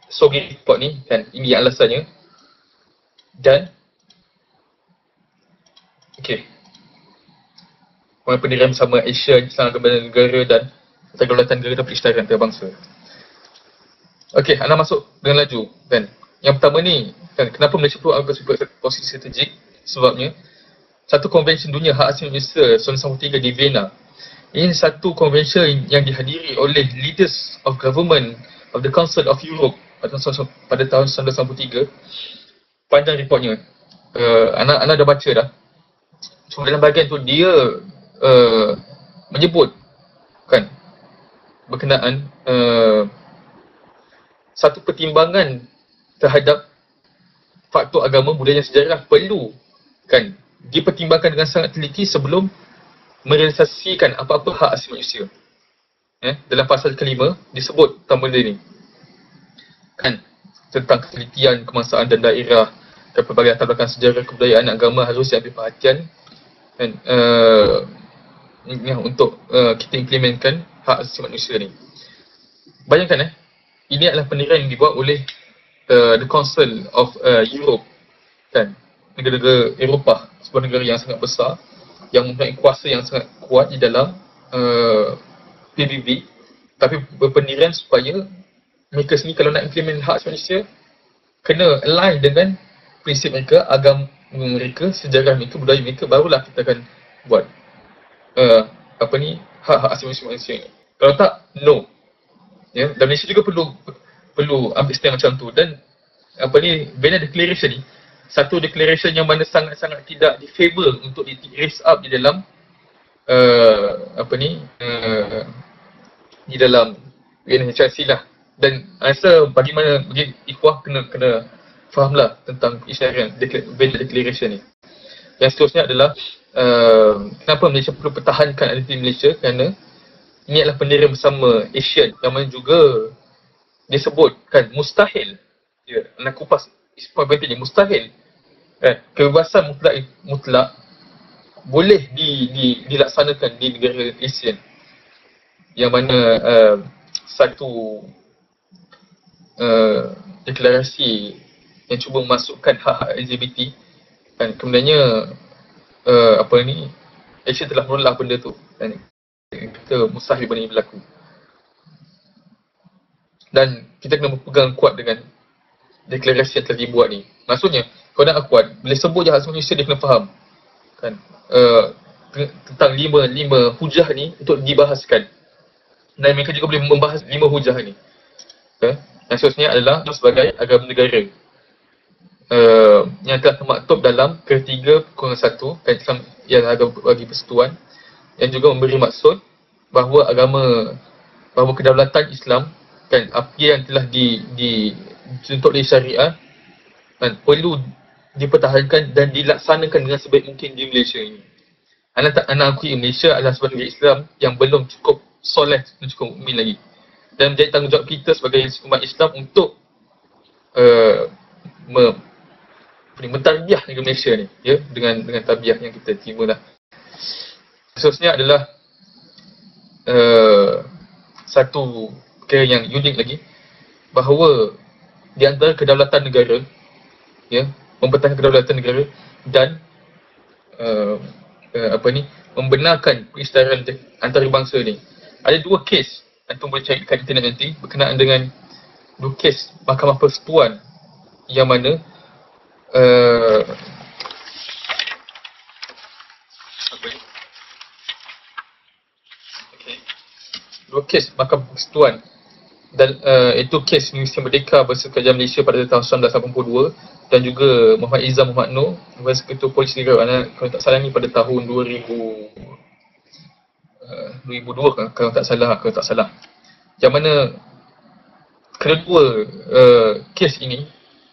Sogi report ni, kan. Ini yang alasannya. Dan okey, pendirian bersama Asia, Islam, Agama dan Negara dan Kedaulatan Negara dan Perisytiharaan Antarabangsa. Okey, anda masuk dengan laju, kan. Yang pertama ni, kan, kenapa Malaysia perlu ambil posisi strategik? Sebabnya satu Konvensyen Dunia Hak Asasi Manusia 1993 di Vienna. Ini satu konvensyen yang dihadiri oleh leaders of government of the Council of Europe pada tahun 1993. Panjang reportnya. Anda dah baca dah. Cuma dalam bahagian tu dia menyebut, kan, berkenaan satu pertimbangan terhadap faktor agama, budaya dan sejarah perlu, kan, dipertimbangkan dengan sangat teliti sebelum merealisasikan apa-apa hak asasi manusia. Dalam pasal ke-5 disebut tentang benda ni, kan, tentang ketelitian, kebangsaan dan daerah, dan pelbagai latar belakang sejarah, kebudayaan, agama harus diambil perhatian kan, untuk kita implementkan hak asasi manusia ni. Bayangkan ini adalah pendirian yang dibuat oleh the Council of Europe kan, negara-negara Eropah, sebuah negara yang sangat besar yang mempunyai kuasa yang sangat kuat di dalam PBB, tapi berpendirian supaya mereka sendiri kalau nak implement hak asasi manusia kena align dengan prinsip mereka, agama mereka, sejarah mereka, budaya mereka, barulah kita akan buat hak-hak asasi manusia ni. Kalau tak, no. Ya, dan Malaysia juga perlu ambil stand macam tu. Dan Vienna Declaration ni satu declaration yang mana sangat-sangat tidak difavor untuk di raise up di dalam di dalam UNHRC lah. Dan rasa bagi ikhwah kena fahamlah tentang isyariat Vienna Declaration ni. Yang seterusnya adalah kenapa Malaysia perlu pertahankan identiti Malaysia, kerana ini adalah pendirian bersama ASEAN yang mana juga disebutkan mustahil, nak kupas poin penting ni, mustahil kebebasan mutlak boleh dilaksanakan di negara ASEAN yang mana satu deklarasi yang cuba memasukkan hak-hak LGBT kan, kemudiannya ASEAN telah menolak benda tu dan kita mustahil benda ini berlaku. Dan kita kena berpegang kuat dengan deklarasi yang telah dibuat ni. Maksudnya, kalau nak kuat, bila sebut je hak asasi manusia, dia kena faham kan, tentang lima hujah ni untuk dibahaskan. Dan mereka juga boleh membahas 5 hujah ni. Yang seterusnya adalah sebagai agama negara yang telah termaktub dalam ke-3 kurang 1 kan, Islam yang agama bagi persekutuan, yang juga memberi maksud bahawa kedaulatan Islam kan, apa yang telah dibentuk oleh syariah kan, perlu dipertahankan dan dilaksanakan dengan sebaik mungkin di Malaysia ini. Anak akui Malaysia adalah sebuah negara Islam yang belum cukup soleh dan cukup mukmin lagi, dan menjadi tanggungjawab kita sebagai umat Islam untuk mentarbiah negara Malaysia ni, ya, dengan tarbiah yang kita terima lah. Seterusnya adalah satu perkara yang unik lagi, bahawa di antara kedaulatan negara, ya, mempertahankan kedaulatan negara dan membenarkan peristiwa antarabangsa ni, ada 2 kes. Antum boleh cari kat internet nanti berkenaan dengan 2 kes Mahkamah Persekutuan yang mana dua kes Mahkamah Persekutuan, dan itu kes Universiti Merdeka Bersatu Kerajaan Malaysia pada tahun 1982, dan juga Muhammad Izzam Muhammad Noor, Bekas Ketua Polis Negara, kalau tak salah ni pada tahun 2002 kalau tak salah, yang mana kedua kes ini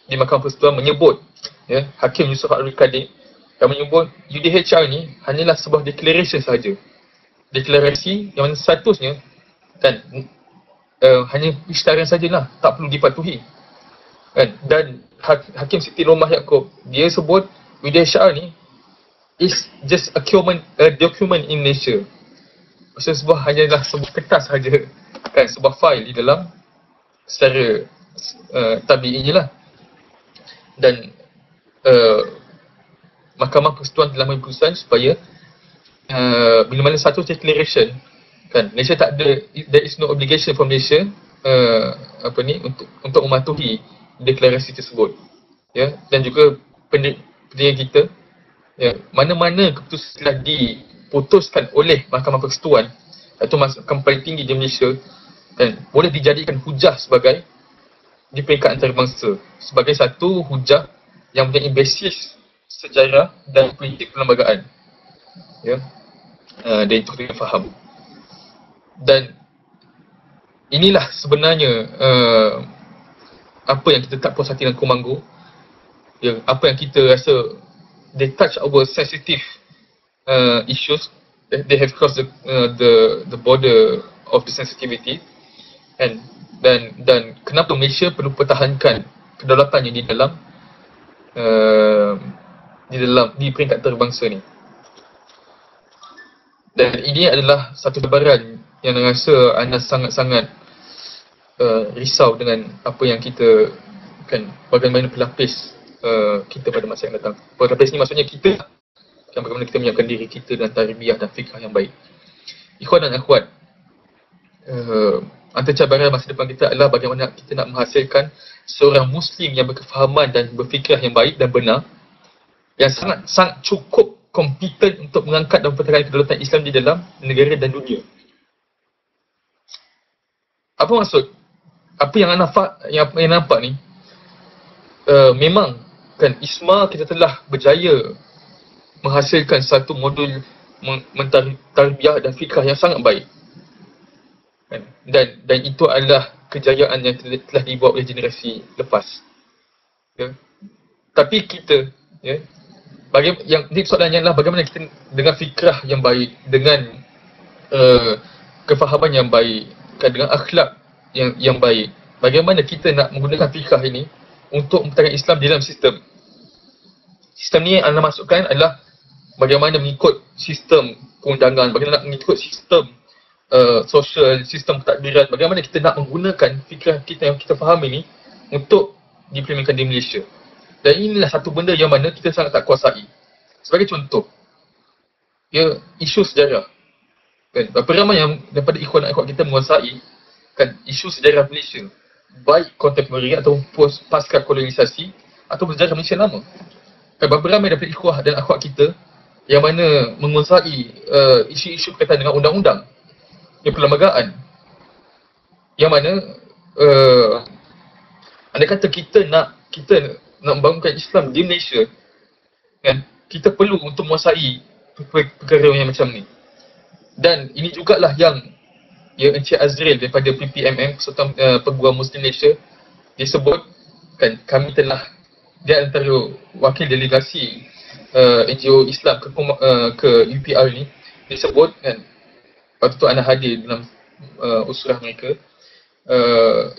di Mahkamah Persekutuan menyebut, ya, Hakim Yusof Abdul Kadir yang menyebut UDHR ni hanyalah sebuah declaration sahaja, deklarasi yang mana statusnya kan hanya isytiharan sajalah, tak perlu dipatuhi kan. Dan Hakim Siti Romah Yaakob, dia sebut UDHR ni is just a document in Malaysia. Maksudnya hanyalah sebuah kertas saja kan, sebuah file di dalam secara tabi'i lah. Dan Mahkamah Persekutuan telah mengambil keputusan supaya bila mana satu declaration kan, Malaysia tak ada, there is no obligation for Malaysia untuk mematuhi deklarasi tersebut, ya. Dan juga pendirian kita, ya, mana-mana keputusan telah diputuskan oleh Mahkamah Persekutuan atau mahkamah paling tinggi di Malaysia kan, boleh dijadikan hujah sebagai di peringkat antarabangsa, sebagai satu hujah yang mempunyai basis sejarah dan politik perlembagaan, ya. Dan itu kita faham. Dan inilah sebenarnya apa yang kita tak puas hati dengan Komanggo, ya, apa yang kita rasa they touch our sensitive issues, they have crossed the border of the sensitivity, dan kenapa Malaysia perlu pertahankan kedaulatannya di dalam di peringkat antarabangsa ni. Dan ini adalah satu cabaran yang rasa Anas sangat-sangat risau dengan apa yang kita kan, bagaimana pelapis kita pada masa yang datang. Pelapis ni maksudnya kita kan, bagaimana kita menyiapkan diri kita dengan tarbiyah dan fikrah yang baik. Ikhwan dan akhwat, antara cabaran masa depan kita adalah bagaimana kita nak menghasilkan seorang Muslim yang berkefahaman dan berfikrah yang baik dan benar, yang sangat cukup kompeten untuk mengangkat dan mempertahankan kedaulatan Islam di dalam negara dan dunia. Apa maksud? Apa yang nampak ni, memang kan ISMA kita telah berjaya menghasilkan satu modul tarbiyah dan fikrah yang sangat baik. Dan itu adalah kejayaan yang telah dibuat oleh generasi lepas. Ya. Tapi kita, ya, soalannya adalah bagaimana kita dengan fikrah yang baik, dengan kefahaman yang baik, dengan akhlak yang baik, bagaimana kita nak menggunakan fikrah ini untuk mempertahankan Islam di dalam sistem. Sistem ni yang anda masukkan adalah bagaimana mengikut sistem perundangan, bagaimana nak mengikut sistem sosial, sistem pentadbiran, bagaimana kita nak menggunakan fikrah kita yang kita faham ini untuk diimplementkan di Malaysia. Dan inilah satu benda yang mana kita sangat tak kuasai. Sebagai contoh, ya, isu sejarah. Kan, berapa ramai yang daripada ikhwan dan akhwat kita menguasai kan isu sejarah Malaysia, baik kontemporari atau pasca kolonisasi atau sejarah Malaysia lama. Kan, berapa ramai daripada ikhwah dan akhwat kita yang mana menguasai isu-isu berkaitan dengan undang-undang, ya, perlembagaan, yang mana andai kata kita nak membangunkan Islam di Malaysia, kan, kita perlu untuk menguasai perkara yang macam ni. Dan ini jugalah yang Encik Azril daripada PPMM, Persatuan Peguam Muslim Malaysia, dia sebut kan, kami telah, dia antara wakil delegasi NGO Islam ke UPR ni, dia sebut kan, waktu tu Ana hadir dalam usrah mereka,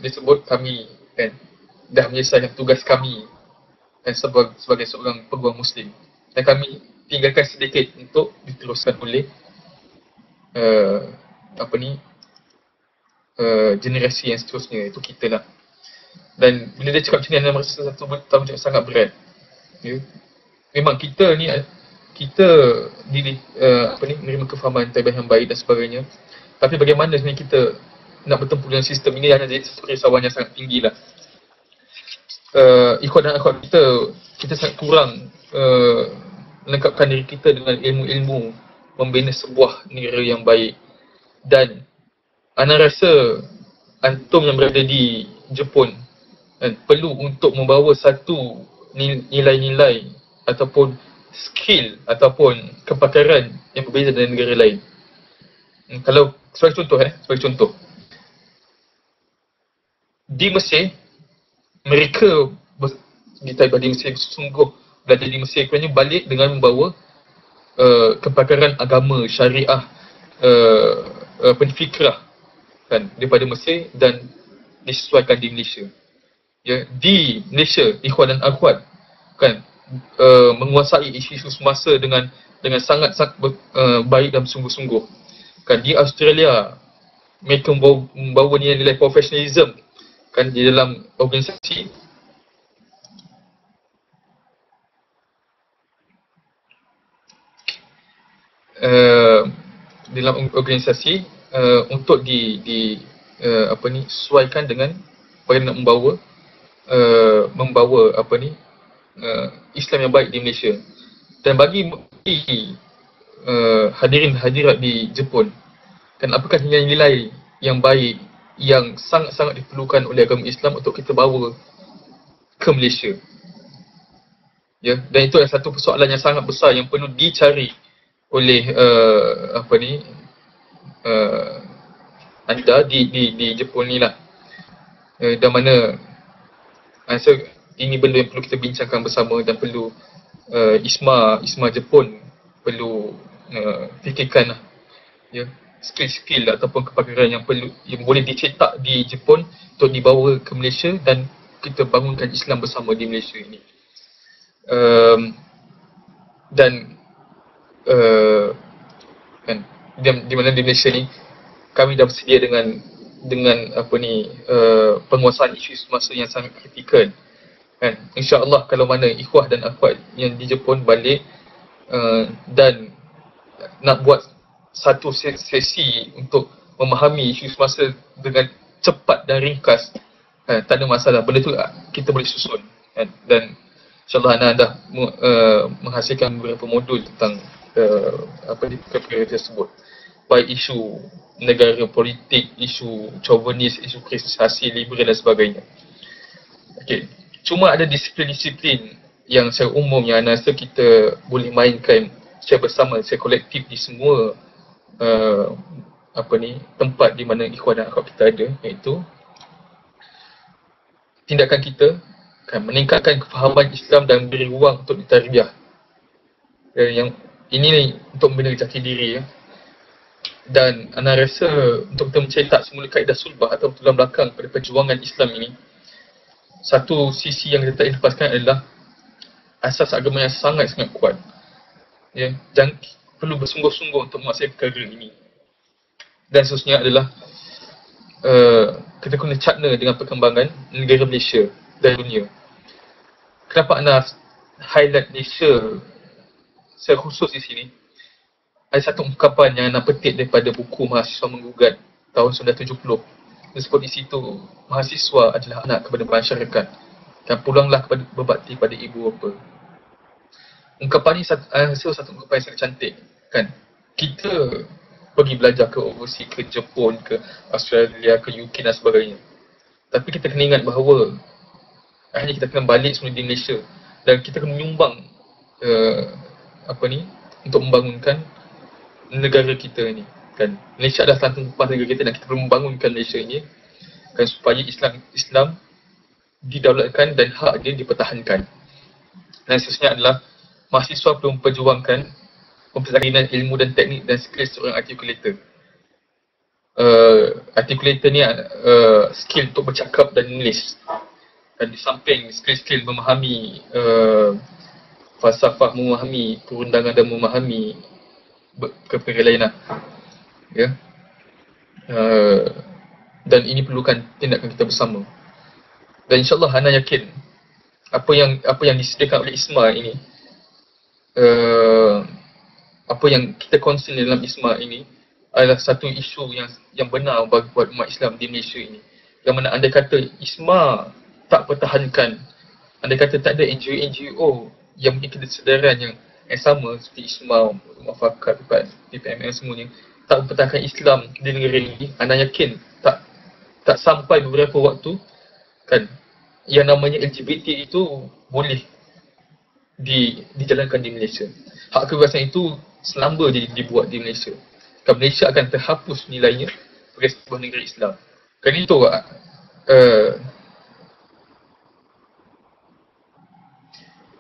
dia sebut kami kan dah menyelesaikan tugas kami dan sebagai seorang peguam Muslim, dan kami tinggalkan sedikit untuk diteruskan oleh generasi yang seterusnya, itu kita lah. Dan bila dia cakap macam ni, Anda merasa satu tanggungjawab sangat berat. Ya? Memang kita ni, kita menerima kefahaman tarbiyah yang baik dan sebagainya, tapi bagaimana sebenarnya kita nak bertempur dengan sistem ini hanya jadi satu risauan yang sangat tinggi lah. Ikhwan dan akhwat kita sangat kurang melengkapkan diri kita dengan ilmu-ilmu membina sebuah negara yang baik. Dan Ana rasa antum yang berada di Jepun perlu untuk membawa satu nilai-nilai ataupun skill ataupun kepakaran yang berbeza dengan negara lain. Kalau sebagai contoh, di Mesir, mereka di Mesir sungguh belajar di Mesir kerana balik dengan membawa kepakaran agama, syariah, penfikrah kan, daripada Mesir dan disesuaikan di Malaysia. Ya, di Malaysia, ikhwan dan akhwat kan menguasai isu-isu semasa dengan sangat baik dan sungguh-sungguh. Kan, di Australia mereka membawa nilai-nilai profesionalism kan di dalam organisasi. Dalam organisasi untuk sesuaikan dengan bagaimana membawa Islam yang baik di Malaysia. Dan bagi hadirin-hadirat di Jepun, kan, apakah nilai-nilai yang baik yang sangat-sangat diperlukan oleh agama Islam untuk kita bawa ke Malaysia. Ya, dan itu adalah satu persoalan yang sangat besar yang perlu dicari oleh anda di Jepun ni lah. Dan mana rasa ini benda yang perlu kita bincangkan bersama dan perlu ISMA Jepun perlu fikirkan lah, ya, skill ataupun kepakaran yang boleh dicetak di Jepun untuk dibawa ke Malaysia dan kita bangunkan Islam bersama di Malaysia ini. um, dan kan di mana di Malaysia ni kami dah bersedia dengan apa ni penguasaan isu semasa yang sangat kritikal kan. InsyaAllah kalau mana ikhwah dan akhwat yang di Jepun balik dan nak buat satu sesi untuk memahami isu semasa dengan cepat dan ringkas, tak ada masalah, benda tu kita boleh susun kan. Dan insyaAllah Ana dah menghasilkan beberapa modul tentang perkara tersebut, baik isu negara politik, isu chauvinis, isu kristenisasi, liberal dan sebagainya. Okay. Cuma ada disiplin-disiplin yang secara umum yang Ana rasa kita boleh mainkan secara bersama, secara kolektif di semua tempat di mana ikhwan dan akhwat kita ada, iaitu tindakan kita kan meningkatkan kefahaman Islam dan beri ruang untuk ditarbiyah. Yang ini untuk membina jati diri ya. Dan Ana rasa untuk kita mencetak semula kaedah sulbah atau tulang belakang pada perjuangan Islam ini, satu sisi yang kita tak lepaskan adalah asas agama yang sangat-sangat kuat. Ya, dan perlu bersungguh-sungguh untuk menguasai perkara ini. Dan seterusnya adalah kita kena cakna dengan perkembangan negara Malaysia dan dunia. Kenapa Ana highlight Malaysia secara khusus di sini? Ada satu ungkapan yang Ana petik daripada buku Mahasiswa Menggugat tahun 1970. Disebut di situ, mahasiswa adalah anak kepada masyarakat dan pulanglah kepada berbakti pada ibu bapa. Ungkapan ini satu ungkapan yang sangat cantik kan. Kita pergi belajar ke overseas, ke Jepun, ke Australia, ke UK dan sebagainya. Tapi kita kena ingat bahawa akhirnya kita kena balik semula di Malaysia dan kita kena menyumbang untuk membangunkan negara kita ni kan. Malaysia adalah tuan rumah negara kita dan kita perlu membangunkan Malaysia ini kan, supaya Islam didaulatkan dan hak dia dipertahankan. Dan seterusnya adalah mahasiswa perlu memperjuangkan persalinan ilmu dan teknik dan skill seorang articulator. Articulator ni skill untuk bercakap dan menulis. Dan di samping skill-skill memahami falsafah, memahami perundangan dan memahami perkara lain lah. Ya. Dan ini perlukan tindakan kita bersama. Dan insyaAllah Ana yakin apa yang disediakan oleh ISMA ini, apa yang kita concern dalam ISMA ini adalah satu isu yang benar buat umat Islam di Malaysia ini. Yang mana andai kata ISMA tak pertahankan, andai kata tak ada NGO yang memiliki kesedaran yang sama seperti ISMA, Muafakat, PPMN semuanya, tak mempertahankan Islam di negara ini, Ana yakin tak sampai beberapa waktu kan, yang namanya LGBT itu boleh dijalankan di Malaysia. Hak kebebasan itu selamba dibuat di Malaysia. Kan Malaysia akan terhapus nilainya sebagai sebuah negara Islam. Kerana itu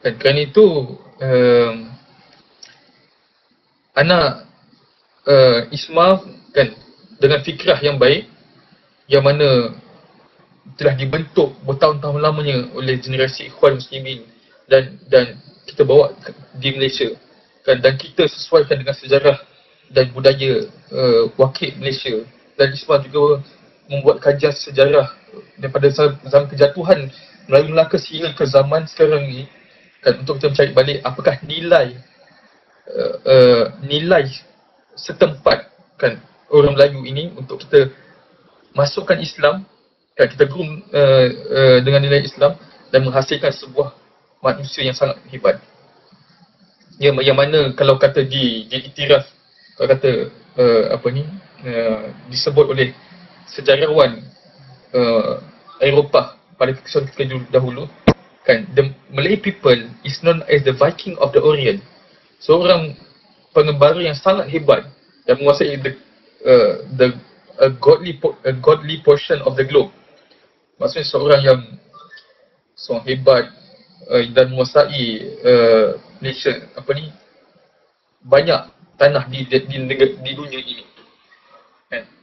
kerana itu anak ISMA kan dengan fikrah yang baik yang mana telah dibentuk bertahun-tahun lamanya oleh generasi ikhwan muslimin dan kita bawa di Malaysia kan, dan kita sesuaikan dengan sejarah dan budaya wakil Malaysia. Dan ISMA juga membuat kajian sejarah daripada zaman kejatuhan Melayu Melaka sehingga ke zaman sekarang ni kan, untuk kita mencari balik apakah nilai setempat kan orang Melayu ini untuk kita masukkan Islam kan, kita gurung dengan nilai Islam dan menghasilkan sebuah manusia yang sangat hebat. Yang mana kalau kata diiktiraf, kalau kata disebut oleh sejarawan Eropah pada ketika dahulu kan, the Malay people is known as the Viking of the Orient. Seorang pengembara yang sangat hebat yang menguasai a godly portion of the globe. Maksudnya seorang hebat dan menguasai Malaysia banyak tanah di dunia ini.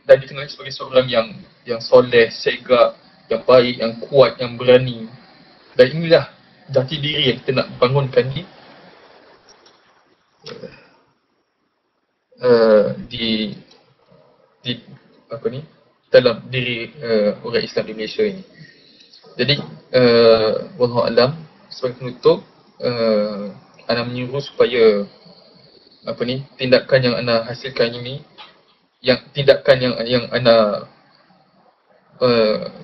Dan dikenali sebagai seorang yang soleh, segak, yang baik, yang kuat, yang berani. Dan inilah jati diri yang kita nak bangunkan di apa ni, dalam diri orang Islam di Malaysia ini. Jadi wallahu alam, sebagai penutup, ana menyuruh supaya apa ni, tindakan yang ana hasilkan ini, tindakan yang ana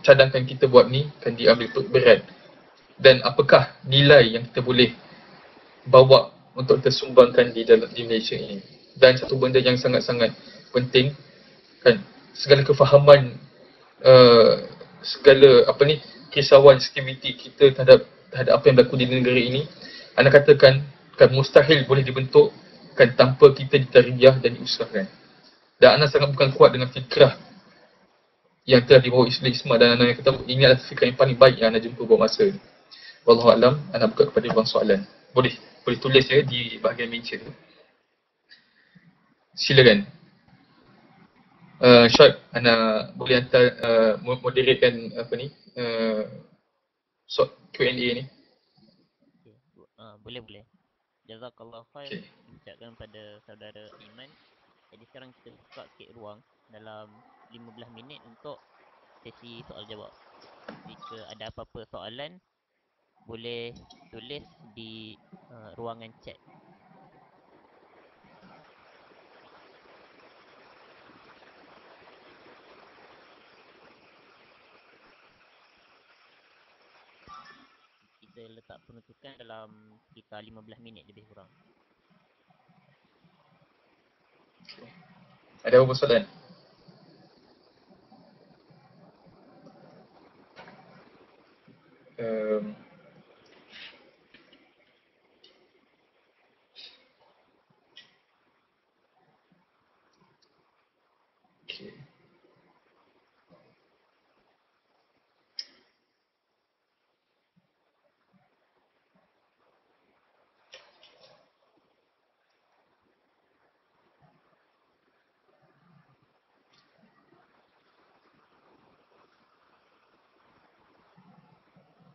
cadangkan kita buat ni kan diambil berat, dan apakah nilai yang kita boleh bawa untuk kita sumbangkan di Malaysia ini. Dan satu benda yang sangat-sangat penting kan, segala kefahaman, segala apa ni, kisauan sensitiviti kita terhadap apa yang berlaku di negara ini, anda katakan kan mustahil boleh dibentuk kan tanpa kita ditarbiyah dan diusahakan. Dan anda sangat bukan kuat dengan fikrah yang telah dibawa Islam, dan anda kata ini adalah fikrah yang paling baik yang anda jumpa buat masa ini. Wallahu alam, anda buka kepada ruang soalan. Boleh tulis ya di bahagian meja tu. Silakan. Syed, anda boleh hantar moderatekan apa ni, Q&A ni. Boleh. Jazakallah khair. Ucapkan pada saudara Iman. Jadi sekarang kita buka sikit ruang dalam 15 minit untuk sesi soal jawab. Jika ada apa-apa soalan, boleh tulis di ruangan chat. Kita letak penuntukan dalam sekitar 15 minit lebih kurang. Ada apa soalan?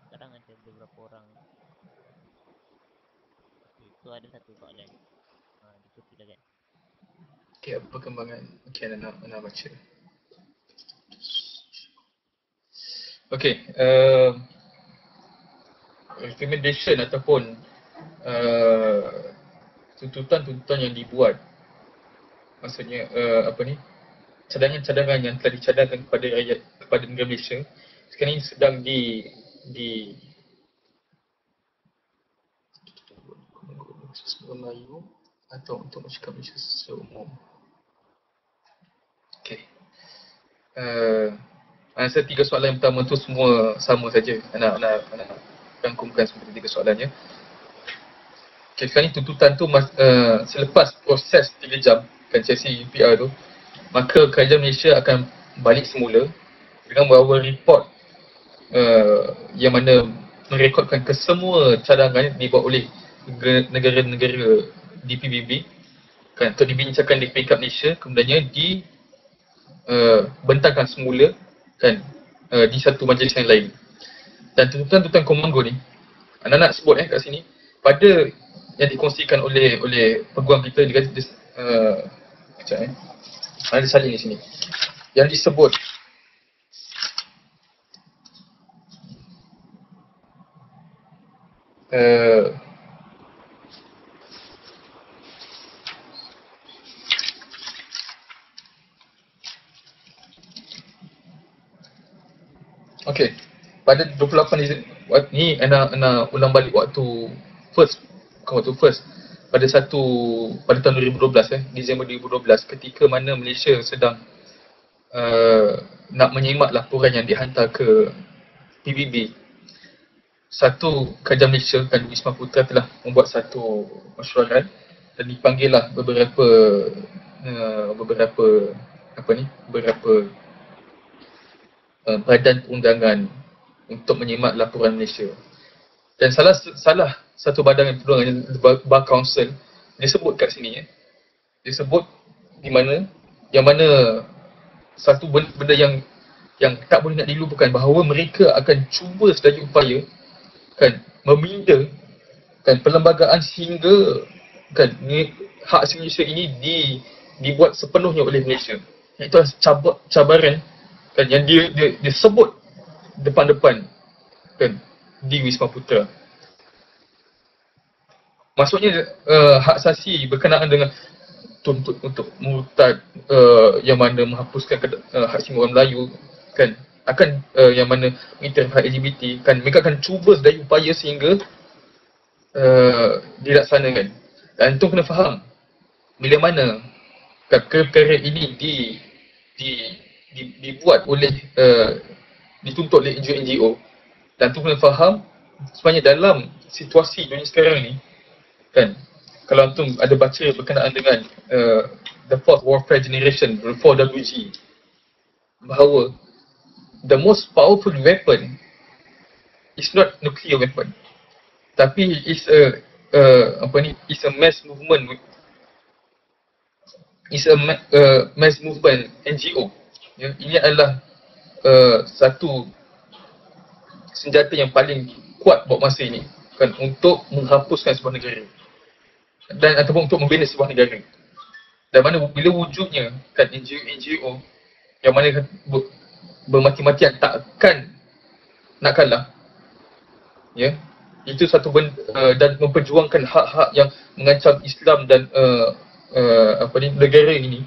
Sekarang ada beberapa orang. Itu ada satu soalan. Silakan. Okey, apa perkembangan? Okey, anda nak baca. Okey, recommendation ataupun tuntutan yang dibuat, maksudnya apa ni, cadangan-cadangan yang telah dicadangkan kepada rakyat, kepada negara Malaysia sekarang ini sedang di Melayu atau untuk masyarakat Malaysia secara umum. Okey. Saya 3 soalan yang pertama tu semua sama saja. Anak rangkumkan semua 3 soalannya. Okey, sekarang ni tuntutan tu selepas proses 3 jam kan sesi UPR tu, maka kerajaan Malaysia akan balik semula dengan membawa report yang mana merekodkan kesemua cadangan yang dibuat oleh negara-negara di PBB kan, untuk dibincangkan di peringkat Malaysia, kemudiannya dibentangkan semula kan di satu majlis yang lain. Dan tuntutan Komando ni, anda nak sebut kat sini, pada yang dikongsikan oleh peguam kita, dia kata kejap ada salin di sini yang disebut okey, pada 28 ni ana ulang balik waktu first pada tahun 2012 Disember 2012, ketika mana Malaysia sedang nak menyimak laporan yang dihantar ke PBB. Satu, kerajaan Malaysia kan Wisma Putra telah membuat satu mesyuarat dan dipanggillah beberapa badan perundangan untuk menyimak laporan Malaysia. Dan salah satu badan perundangan, Bar Council, dia sebut kat sini dia sebut di mana yang mana satu benda yang tak boleh nak dilupakan, bahawa mereka akan cuba sedaya upaya kan meminda kan perlembagaan sehingga kan ni, hak asasi manusia ini dibuat sepenuhnya oleh Malaysia. Itu cabaran kan yang dia sebut depan-depan kan di Wisma Putra. Maksudnya hak asasi berkenaan dengan tuntut untuk murtad yang mana menghapuskan hak asasi orang Melayu kan akan yang mana mengiktiraf hak LGBT kan mereka akan cuba sedaya upaya sehingga dilaksanakan. Dan tu kena faham bila mana perkara ini dibuat oleh dituntut oleh NGO dan tu kena faham sebenarnya dalam situasi dunia sekarang ni kan kalau antum ada baca berkenaan dengan the fourth warfare generation 4WG bahawa the most powerful weapon is not nuclear weapon tapi is is a mass movement mass movement NGO ya. Ini adalah satu senjata yang paling kuat buat masa ini kan untuk menghapuskan sebuah negara dan ataupun untuk membina sebuah negara. Dan mana bila wujudnya kan NGO yang mana bermati-matian takkan nak kalah ya, itu satu benda dan memperjuangkan hak-hak yang mengancam Islam dan negara ini,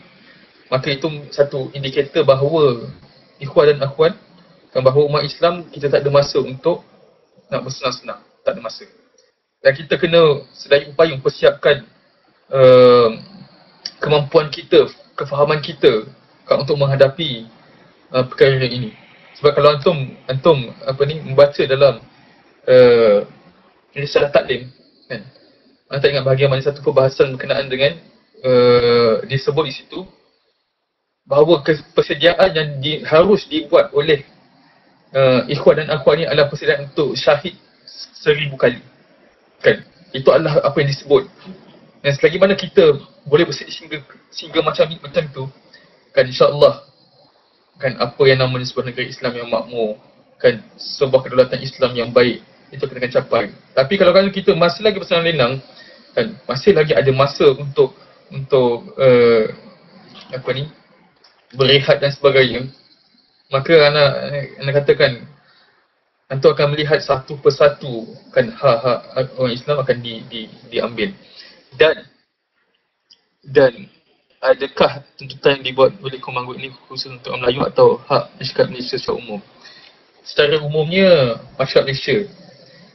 maka itu satu indikator bahawa ikhwan dan akhwat kan bahawa umat Islam kita tak ada masa untuk nak bersenang-senang, tak ada masa. Dan kita kena sedaya upaya mempersiapkan kemampuan kita, kefahaman kita kan, untuk menghadapi perkara ini. Sebab kalau antum membaca dalam risalah taklim kan, anda tak ingat bahagian mana satu perbahasan berkenaan dengan disebut di situ bahawa persediaan yang harus dibuat oleh ikhwan dan akhwat ni adalah persediaan untuk syahid 1000 kali kan. Itu adalah apa yang disebut. Dan selagi mana kita boleh bersedia sehingga macam tu kan, insya-Allah kan apa yang namanya sebuah negara Islam yang makmur kan, sebuah kedaulatan Islam yang baik itu kena capai. Tapi kalau kita masih lagi bersenang lenang kan, masih lagi ada masa untuk berehat dan sebagainya, maka anak katakan antum akan melihat satu persatu kan hak-hak orang Islam akan diambil. Dan adakah tuntutan yang dibuat oleh Komanggut ini khusus untuk orang Melayu atau hak masyarakat Malaysia secara umum? Secara umumnya masyarakat Malaysia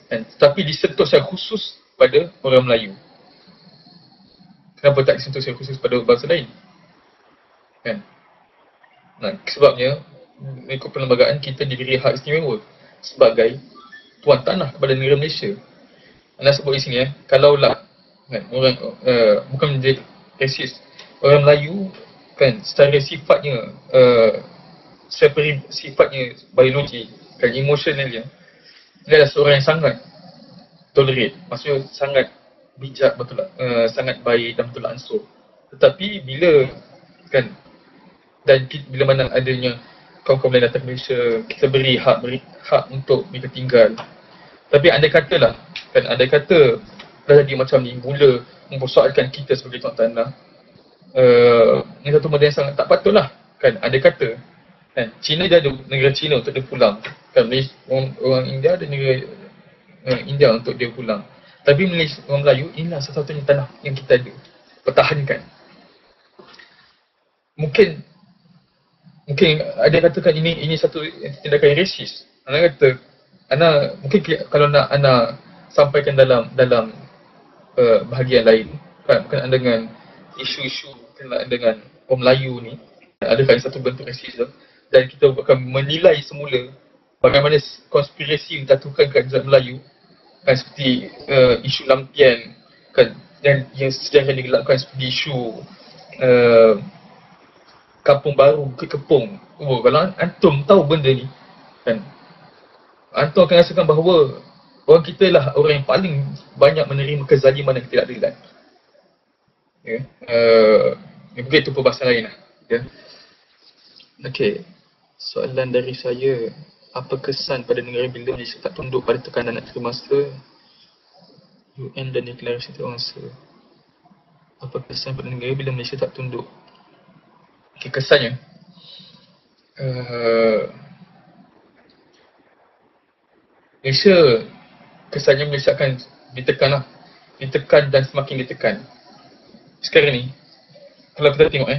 kan, tetapi disentuh secara khusus pada orang Melayu. Kenapa tak disentuh secara khusus pada bangsa lain? Kan? Nah, sebabnya mengikut perlembagaan kita diberi hak istimewa sebagai tuan tanah kepada negara Malaysia. Anda sebut di sini kalaulah kan, orang bukan menjadi rasis, orang Melayu kan secara sifatnya sifatnya biologi kan, emotionalnya dia adalah seorang yang sangat tolerate, maksudnya sangat bijak, betul sangat baik dan betul ansur. Tetapi bila kan dan bila mana adanya kaum-kaum lain datang ke Malaysia, kita beri hak untuk mereka tinggal. Tapi andai katalah kan, andai kata dah jadi macam ni, mula mempersoalkan kita sebagai tuan tanah, ini satu benda yang sangat tak patut lah kan. Andai kata kan, China dia ada negara China untuk dia pulang kan, orang India ada negara India untuk dia pulang. Tapi Malaysia, orang Melayu, inilah satu-satunya tanah yang kita ada, pertahankan. Mungkin ada yang katakan ini satu tindakan yang rasis. Ana kata mungkin kalau nak ana sampaikan dalam bahagian lain kan, berkenaan dengan isu-isu berkenaan dengan orang Melayu ni, adakah satu bentuk rasis dan kita akan menilai semula bagaimana konspirasi menjatuhkan kerajaan Melayu kan, seperti isu lampian kan, dan yang sedang digelapkan seperti isu Kampung Baru ke Kepung. Kalau antum tahu benda ni kan, antum akan rasakan bahawa orang kita lah orang yang paling banyak menerima kezaliman dan ketidakadilan. Ya. Mungkin itu perbahasan lain lah. Ya. Okey. Soalan dari saya, Apa kesan pada negara bila Malaysia tak tunduk pada tekanan akhir masa UN dan deklarasi antarabangsa? Apa kesan pada negara bila Malaysia tak tunduk? Okay, kesannya Malaysia, kesannya Malaysia akan ditekan dan semakin ditekan. Sekarang ni, kalau kita tengok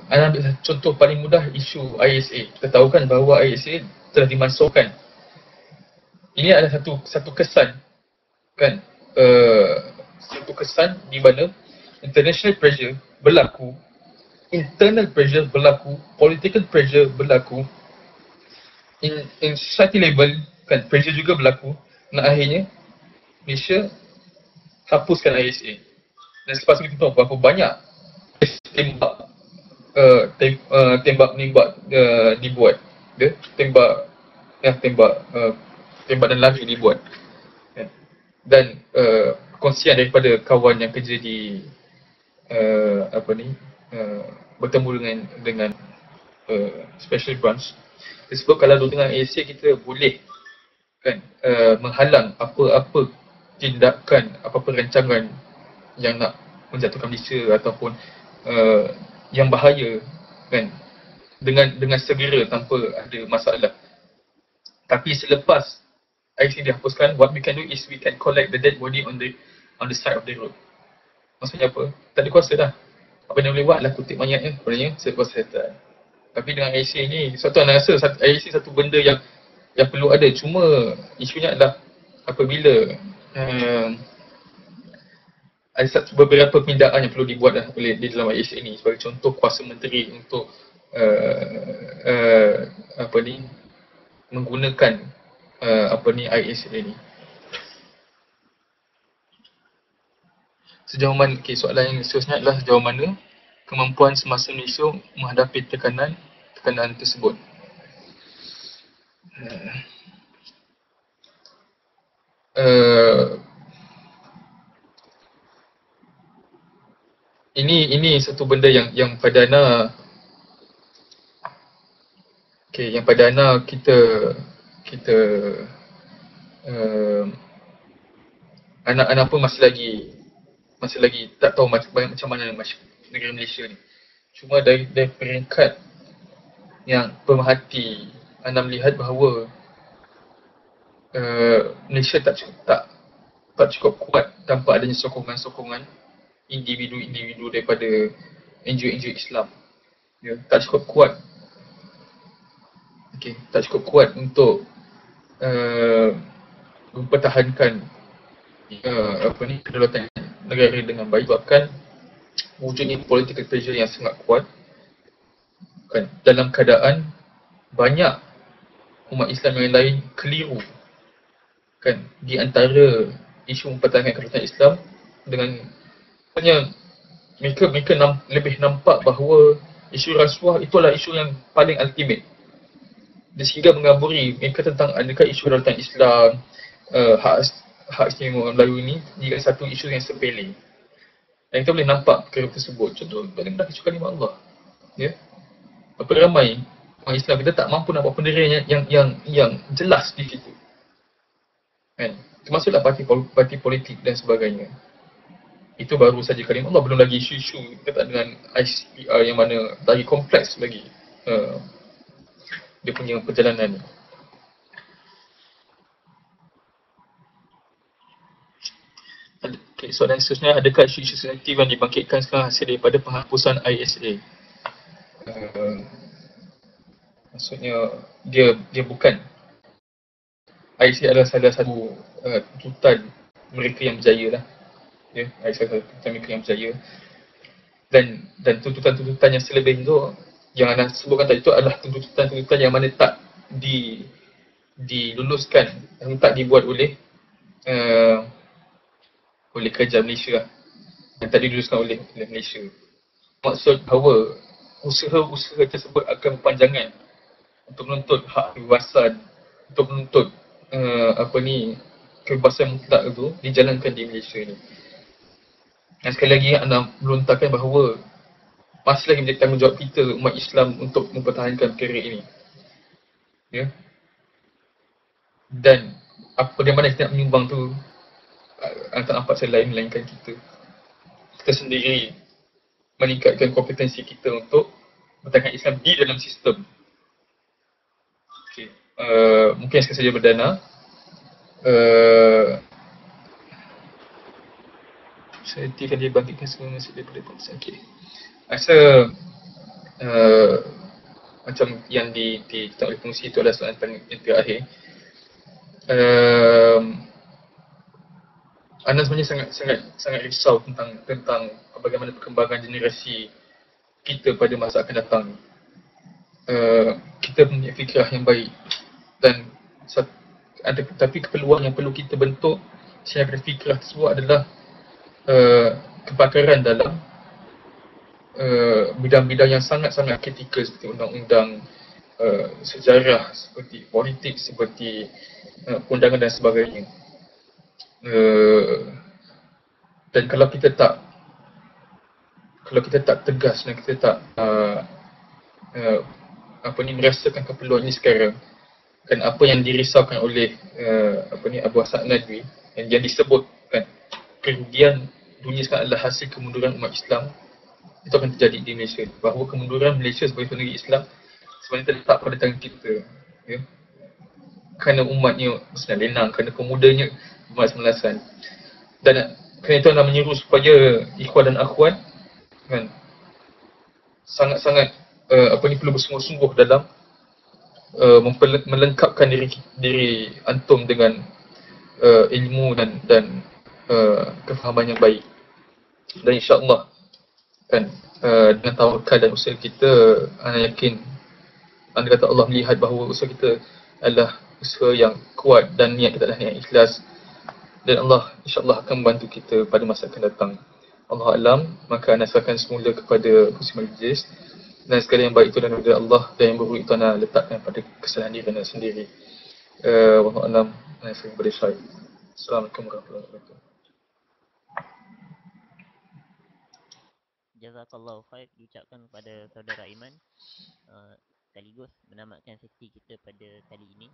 anda ambil contoh paling mudah, isu ISA. Kita tahu kan bahawa ISA telah dimasukkan. Ini adalah satu kesan kan, satu kesan di mana international pressure berlaku, internal pressure berlaku, political pressure berlaku, in society level kan pressure juga berlaku, dan akhirnya Malaysia hapuskan ISA. Dan selepas itu kita tahu berapa banyak tembak menembak dibuat, tembak dan lari dibuat, dan perkongsian daripada kawan yang kerja di bertemu dengan special branch. Sebab kalau dengan ASA kita boleh kan menghalang apa-apa tindakan, apa-apa rancangan yang nak menjatuhkan Malaysia ataupun yang bahaya kan, dengan segera tanpa ada masalah. Tapi selepas IC dihapuskan, what we can do is we can collect the dead body on the side of the road. Maksudnya apa? Tak ada kuasa dah. Apa yang boleh buat lah kutip mayatnya, sebenarnya selepas kesihatan. Tapi dengan IC ni, satu anda rasa IC satu benda yang perlu ada. Cuma isunya adalah apabila ada beberapa pindaan yang perlu dibuat oleh di dalam ISA ini, sebagai contoh kuasa menteri untuk menggunakan ISA ini. Sejauh mana, soalan yang seterusnya adalah sejauh mana kemampuan semasa Malaysia menghadapi tekanan tersebut. Ini satu benda yang padana kita anak-anak pun masih lagi tak tahu macam mana negara Malaysia ni. Cuma dari peringkat yang pemerhati, anda melihat bahawa Malaysia tak cukup kuat tanpa adanya sokongan individu daripada NGO Islam. Tak cukup kuat. Tak cukup kuat untuk mempertahankan kedaulatan negara dengan baik, bahkan wujudnya political pressure yang sangat kuat kan, dalam keadaan banyak umat Islam yang lain keliru kan di antara isu mempertahankan kedaulatan Islam dengan hanya mereka lebih nampak bahawa isu rasuah itulah isu yang paling ultimate, dan sehingga mengaburi mereka tentang adakah isu kedaulatan Islam, hak istimewa Melayu ini jika satu isu yang sepele. Dan kita boleh nampak perkara tersebut. Contoh paling mudah isu kalimah Allah. Apa ramai orang Islam kita tak mampu nampak pendirian yang jelas di situ. Kan? Termasuklah parti politik dan sebagainya. Itu baru saja kalimah Allah, belum lagi isu-isu berkaitan dengan ICPR yang mana lagi kompleks lagi dia punya perjalanan. Soalan seterusnya, adakah isu-isu sensitif yang dibangkitkan sekarang hasil daripada penghapusan ISA? Maksudnya dia bukan. ISA adalah salah satu tuntutan mereka yang berjaya lah. ISA adalah tuntutan mereka yang berjaya. Dan tuntutan-tuntutan yang selebih itu yang anda sebutkan tadi itu adalah tuntutan-tuntutan yang mana tak diluluskan, yang tak dibuat oleh kerajaan Malaysia, yang tadi diluluskan oleh Malaysia. Maksud bahawa usaha-usaha tersebut akan berpanjangan untuk menuntut hak kebebasan, untuk menuntut kebebasan mutlak itu dijalankan di Malaysia ni. Dan sekali lagi anda melontarkan bahawa masih lagi menjadi tanggungjawab kita umat Islam untuk mempertahankan perkara ini. Ya. Dan bagaimana kita nak menyumbang tu, tak nampak saya lain melainkan kita sendiri meningkatkan kompetensi kita untuk bertahan Islam di dalam sistem. Okay. Mungkin sekian saja berdana. Uh, saya nanti akan dibangkitkan semua masih daripada bangsa. Okay. Rasa uh, macam yang kita oleh fungsi itu adalah soalan yang terakhir. Anda sebenarnya sangat risau tentang bagaimana perkembangan generasi kita pada masa akan datang. Kita punya fikrah yang baik dan ada, tapi keperluan yang perlu kita bentuk secara fikrah tersebut adalah kepakaran dalam bidang-bidang yang sangat-sangat kritikal seperti undang-undang, sejarah, seperti politik, seperti perundangan dan sebagainya. Dan kalau kita tak tegas dan kita tak merasakan keperluan ini sekarang, kan apa yang dirisaukan oleh Abu Hassan Nadwi yang disebutkan kerugian dunia sekarang adalah hasil kemunduran umat Islam, itu akan terjadi di Malaysia. Bahawa kemunduran Malaysia sebagai negeri Islam sebenarnya terletak pada tangan kita, ya. Kerana umatnya senang lenang, kerana pemudanya bermalas-malasan. Dan kerana itu anda menyeru supaya ikhwan dan akhwat kan sangat-sangat perlu bersungguh-sungguh dalam melengkapkan diri antum dengan ilmu dan kefahaman yang baik. Dan insya-Allah kan dengan tawakal dan usaha kita, anda yakin, anda kata Allah melihat bahawa usaha kita adalah usaha yang kuat dan niat kita adalah niat ikhlas, dan Allah insya-Allah akan membantu kita pada masa akan datang. Allah alam, maka anda serahkan semula kepada kursi majlis, dan segala yang baik itu dan daripada Allah, dan yang buruk itu anda letakkan pada kesalahan diri anda sendiri. Wallahu alam, anda serahkan kepada Syed. Assalamualaikum warahmatullahi wabarakatuh. Jazakallahu khair diucapkan kepada saudara Iman. Sekaligus menamatkan sesi kita pada kali ini.